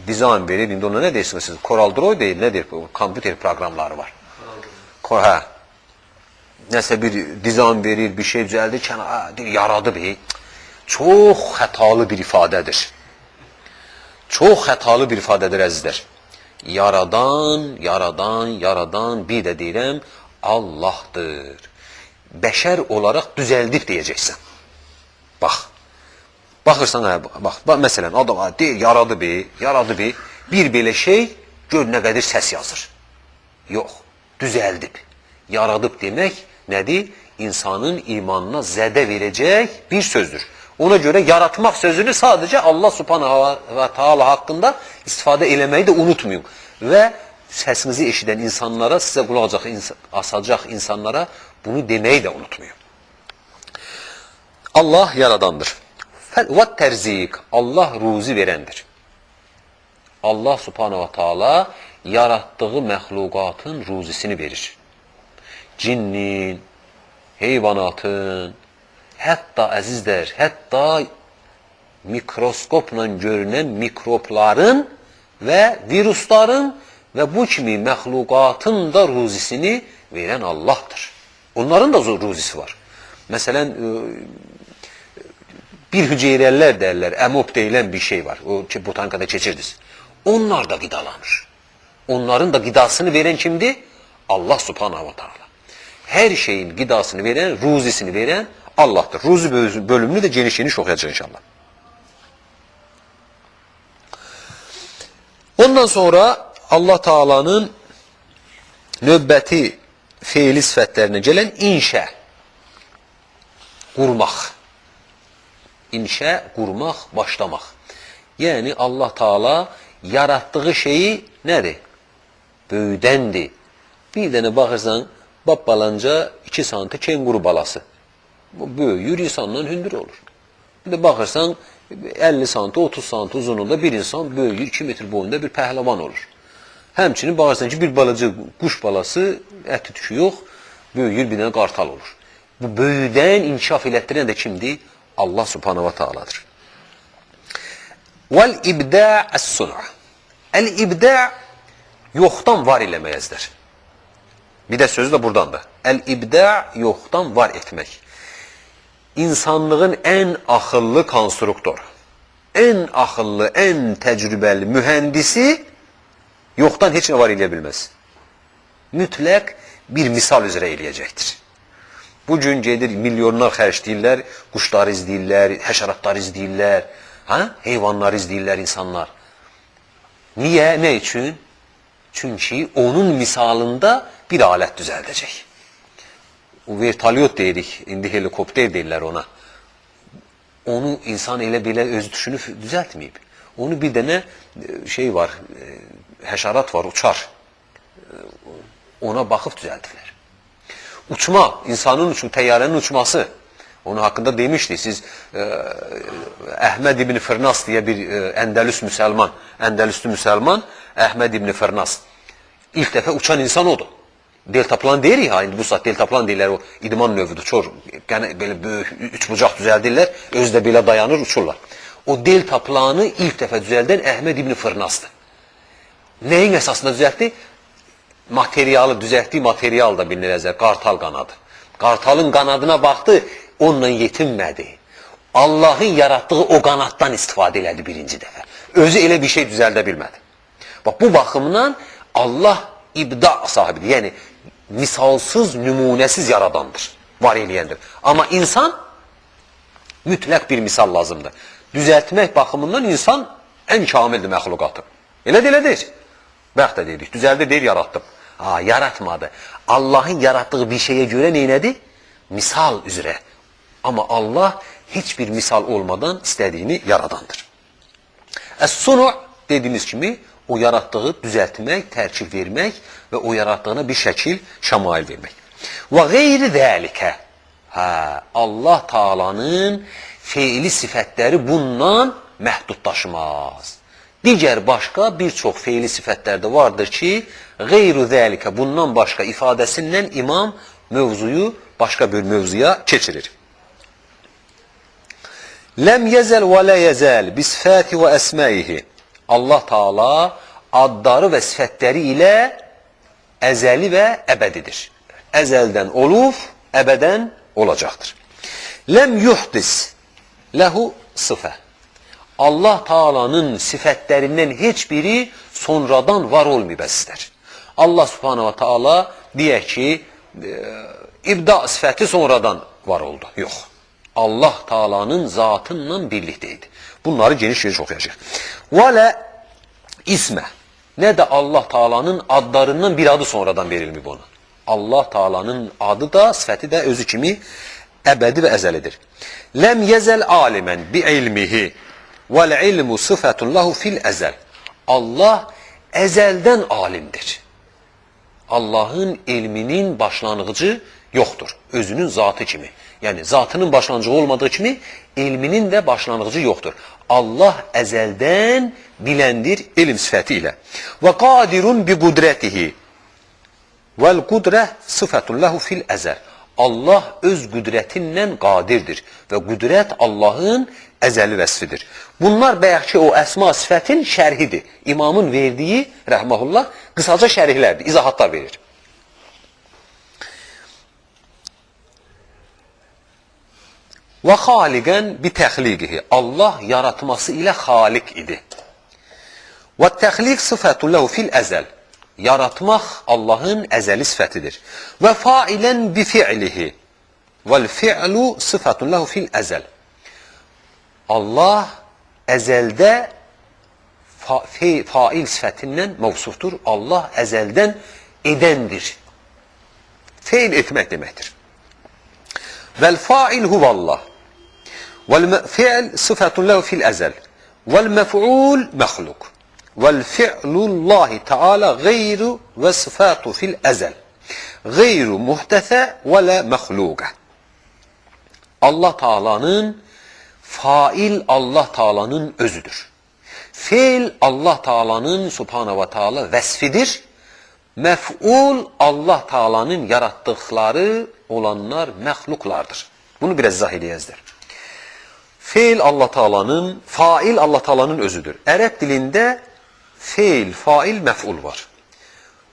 dizayn verir. İndi ona nə deyirsiniz siz? CorelDRAW deyil, nədir? Kompüter proqramları var. Hə. Nəsə bir dizayn verir, bir şey düzəldir, yaradı bir. Çox xətalı bir ifadədir. Çox xətalı bir ifadədir, əzizlər. Yaradan, bir də deyirəm, Allahdır. Bəşər olaraq düzəldib deyəcəksən. Bax. Baxırsan, bax, məsələn, adam deyir, yaradı bir, bir belə şey, gör nə qədər səs yazır. Yox, düzəldib. Yaradıb demək nədir? İnsanın imanına zədə verəcək bir sözdür. Ona görə yaratmaq sözünü sadəcə Allah Subhanahu wa Taala haqqında istifadə eləməyi də unutmayın. Və səsinizi eşidən insanlara, sizə qulaq asacaq insanlara bunu deməyi də unutmayın. Allah yaradandır. Və tərzik, Allah ruzi verəndir. Allah Subhanahu wa Taala yaratdığı məxluqatın ruzisini verir. Cinnin, heyvanatın, hətta əzizlər, hətta mikroskopla görünən mikrobların və virusların və bu kimi məxluqatın da ruzisini verən Allahdır. Onların da ruzisi var. Məsələn, bir hüceyrələr deyirlər, əmop deyilən bir şey var. O ki, botanikada keçirdiniz. Onlar da qidalanır. Onların da qidasını verən kimdir? Allah Subhanahu wa Taala. Hər şeyin qidasını verən, ruzisini verən Allah'tır. Ruzi bölümünü də geniş oxuyacaq inşallah. Ondan sonra Allah Taala'nın növbəti feili sifətlərinə gələn inşa, qurmaq. İnşa, qurmaq, başlamaq. Yəni Allah Taala yaratdığı şeyi nədir? Böyüdəndir. Bir dənə baxırsan, babbalanca 2 santı kenguru balası. Bu böyüyür, insandan hündür olur. Bir də baxırsan, 50 santı, 30 santı uzunluğunda bir insan böyüyür, 2 metr boyunda bir pəhləvan olur. Həmçinin baxırsan ki, bir balaca quş balası, əti tükü yox, böyüyür, bir dənə qartal olur. Bu böyüdən, inkişaf elətdirən də kimdir? Allah Subhanahu wa Taala'dır. Vəl-ibda' əs-sun'a. Əl-ibda' yoxdan var eləməyəzdir. Bir də sözü də buradandır. Əl-ibda' yoxdan var etmək. İnsanlığın ən axıllı konstruktor, ən axıllı, ən təcrübəli mühəndisi yoxdan heç nə var eləyə bilməz. Mütləq bir misal üzrə eləyəcəkdir. Bugün gedir, milyonlar xərcləyirlər, quşları izləyirlər, həşəratları izləyirlər, heyvanları izləyirlər insanlar. Niyə? Nə üçün? Çünki onun misalında bir alət düzəldəcək. O vertolyot deyirik, indi helikopter deyirlər ona. Onu insan elə belə öz düşünüb düzəltməyib. Onu bir dənə şey var, həşərat var, uçar. Ona baxıb düzəldilər. Uçma, insanın təyyarənin uçması. Onun haqqında demişdik, siz Əhməd ibn Fırnas deyə bir Əndəlüslü müsəlman, Əhməd ibn Fırnas. İlk dəfə uçan insan odur. Deltaplan deyirik ha, indi bu saat deltaplan deyirlər, o idman növüdür, çox belə böyük, üç bucaq düzəldirlər, özü də belə dayanır, uçurlar. O delta planı ilk dəfə düzəldən Əhməd İbn Fırnasdır. Nəyin əsasında düzəltdi? Materialı, düzəltdiyi material da bilinir əzəl, qartal qanadı. Qartalın qanadına baxdı, onunla yetinmədi. Allahın yaratdığı o qanaddan istifadə elədi birinci dəfə. Özü elə bir şey düzəldə bilmədi. Bax, bu baxımdan Allah ibda sahibidir. Yəni, misalsız, nümunəsiz yaradandır, var eləyəndir. Amma insan mütləq bir misal lazımdır. Düzəltmək baxımından insan ən kamildir məxluqatı. Elədir. Bəxt də dedik, düzəldir, deyir, yaratdım. Yaratmadı. Allahın yaratdığı bir şeyə görə neynədir? Misal üzrə. Amma Allah heç bir misal olmadan istədiyini yaradandır. Əs-sunu dediyimiz kimi, o yaratdığı düzəltmək, tərkib vermək və o yaratdığına bir şəkil, şəmail vermək. Və qeyri dəlikə. Allah Taala'nın feili sifətləri bundan məhdudlaşmaz. Digər başqa bir çox feili sifətlər də vardır ki, qeyru dəlikə, bundan başqa ifadəsindən imam mövzuyu başqa bir mövzuya keçirir. Ləm yəzəl və lə yəzəl bisfəti və əsməyihi. Allah Taala adları və sifətləri ilə əzəli və əbədidir. Əzəldən olub, əbədən olacaqdır. Ləm yuhdis ləhu sıfə. Allah Taala'nın sifətlərindən heç biri sonradan var olmayıb əzizlər. Allah Subhanahu wa Taala deyək ki, ibda sifəti sonradan var oldu. Yox. Allah Taala'nın zatınla birlikdəydi. Bunları geniş oxuyacaq. Və lə ismə. Nə də Allah Taala'nın adlarından bir adı sonradan verilməyib ona. Allah Taala'nın adı da, sifəti də özü kimi əbədi və əzəlidir. Ləm yəzəl alimən bi ilmihi vəl ilmu sıfətun lahu fil əzəl. Allah əzəldən alimdir. Allahın elminin başlanğıcı yoxdur. Özünün zatı kimi. Yəni, zatının başlanğıcı olmadığı kimi, elminin də başlanğıcı yoxdur. Allah əzəldən biləndir elm sifəti ilə. Və qadirun bi qudrətihi vəl qudrə sıfətun lahu fil əzəl. Allah öz qüdrətinlə qadirdir və qüdrət Allahın əzəli vəsfidir. Bunlar bəyəkçi o əsma sifətin şərhidir. İmamın verdiyi, rəhməhullah, qısaca şərhlərdir, izahatlar verir. Və xaliqən bi təxliqihi. Allah yaratması ilə xaliq idi. Və təxliq sıfətun lahu fil əzəl. Yaratmaq Allahın əzəli sifətidir. Və failən bi fi'lihi. Vəl fi'lu sıfətun lahu fil əzəl. Allah əzəldə fail sifətindən mövsufdur. Allah əzəldən edəndir. Feil etmək deməkdir. Vəl fail huvallah. Vəl fi'l sıfətun lahu fil əzəl. Vəl məf'ul məxluq. Vəl fi'lullahi Teala gayru və sıfatu fil əzəl. Gayru muhtəsə və lə məxluqə. Allah Teala'nın fail Allah Teala'nın özüdür. Feil Allah Teala'nın Subhanahu wa Taala vəsfidir. Məf'ul Allah Teala'nın yarattıqları olanlar məxluqlardır. Bunu biraz izah edəyəzdir. Feil Allah Teala'nın, fail Allah Teala'nın özüdür. Ərəb dilində feil, fail, məf'ul var.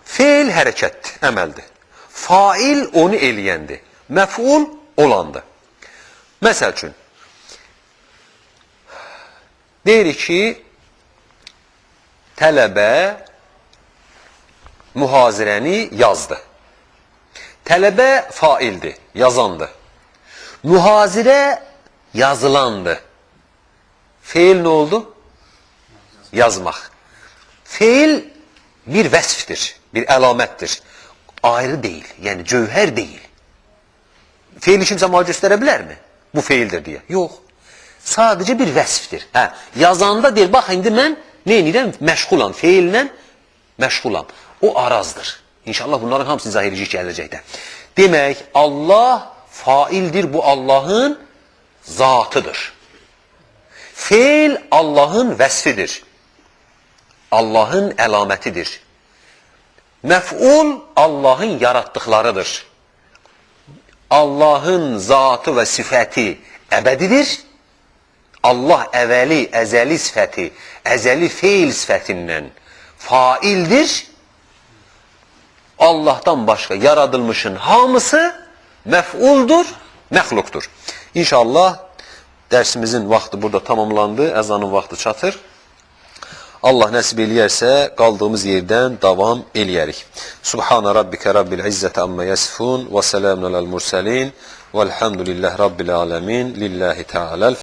Feil hərəkətdir, əməldir. Fail onu eləyəndir. Məf'ul olandır. Məsəl üçün, deyirik ki, tələbə mühazirəni yazdı. Tələbə faildir, yazandır. Mühazirə yazılandı. Feil nə oldu? Yazmaq. Feil bir vəsfdir, bir əlamətdir. Ayrı deyil, yəni cövhər deyil. Feili kimsə mal göstərə bilərmi? Bu feildir deyə. Yox. Sadəcə bir vəsfdir. Yazanda deyil, bax, indi mən nə edirəm? Məşğulam, feillə məşğulam. O arazdır. İnşallah bunların hamısını izah edəcək gələcəkdə. Demək, Allah faildir, bu Allahın zatıdır. Feil Allahın vəsfidir. Allahın əlamətidir. Məf'ul Allahın yaratdıqlarıdır. Allahın zatı və sifəti əbədidir. Allah əvvəli, əzəli sifəti, əzəli feil sifətindən faildir. Allah'tan başqa yaradılmışın hamısı məf'uldur, məxluqdur. İnşallah dərsimizin vaxtı burada tamamlandı, əzanın vaxtı çatır. Allah nəsib eləyərsə qaldığımız yerdən davam eləyərik. Subhana rabbika rabbil izzati amma yasifun və selamun alel mursalin velhamdülillahi rabbil alamin lillahi teala.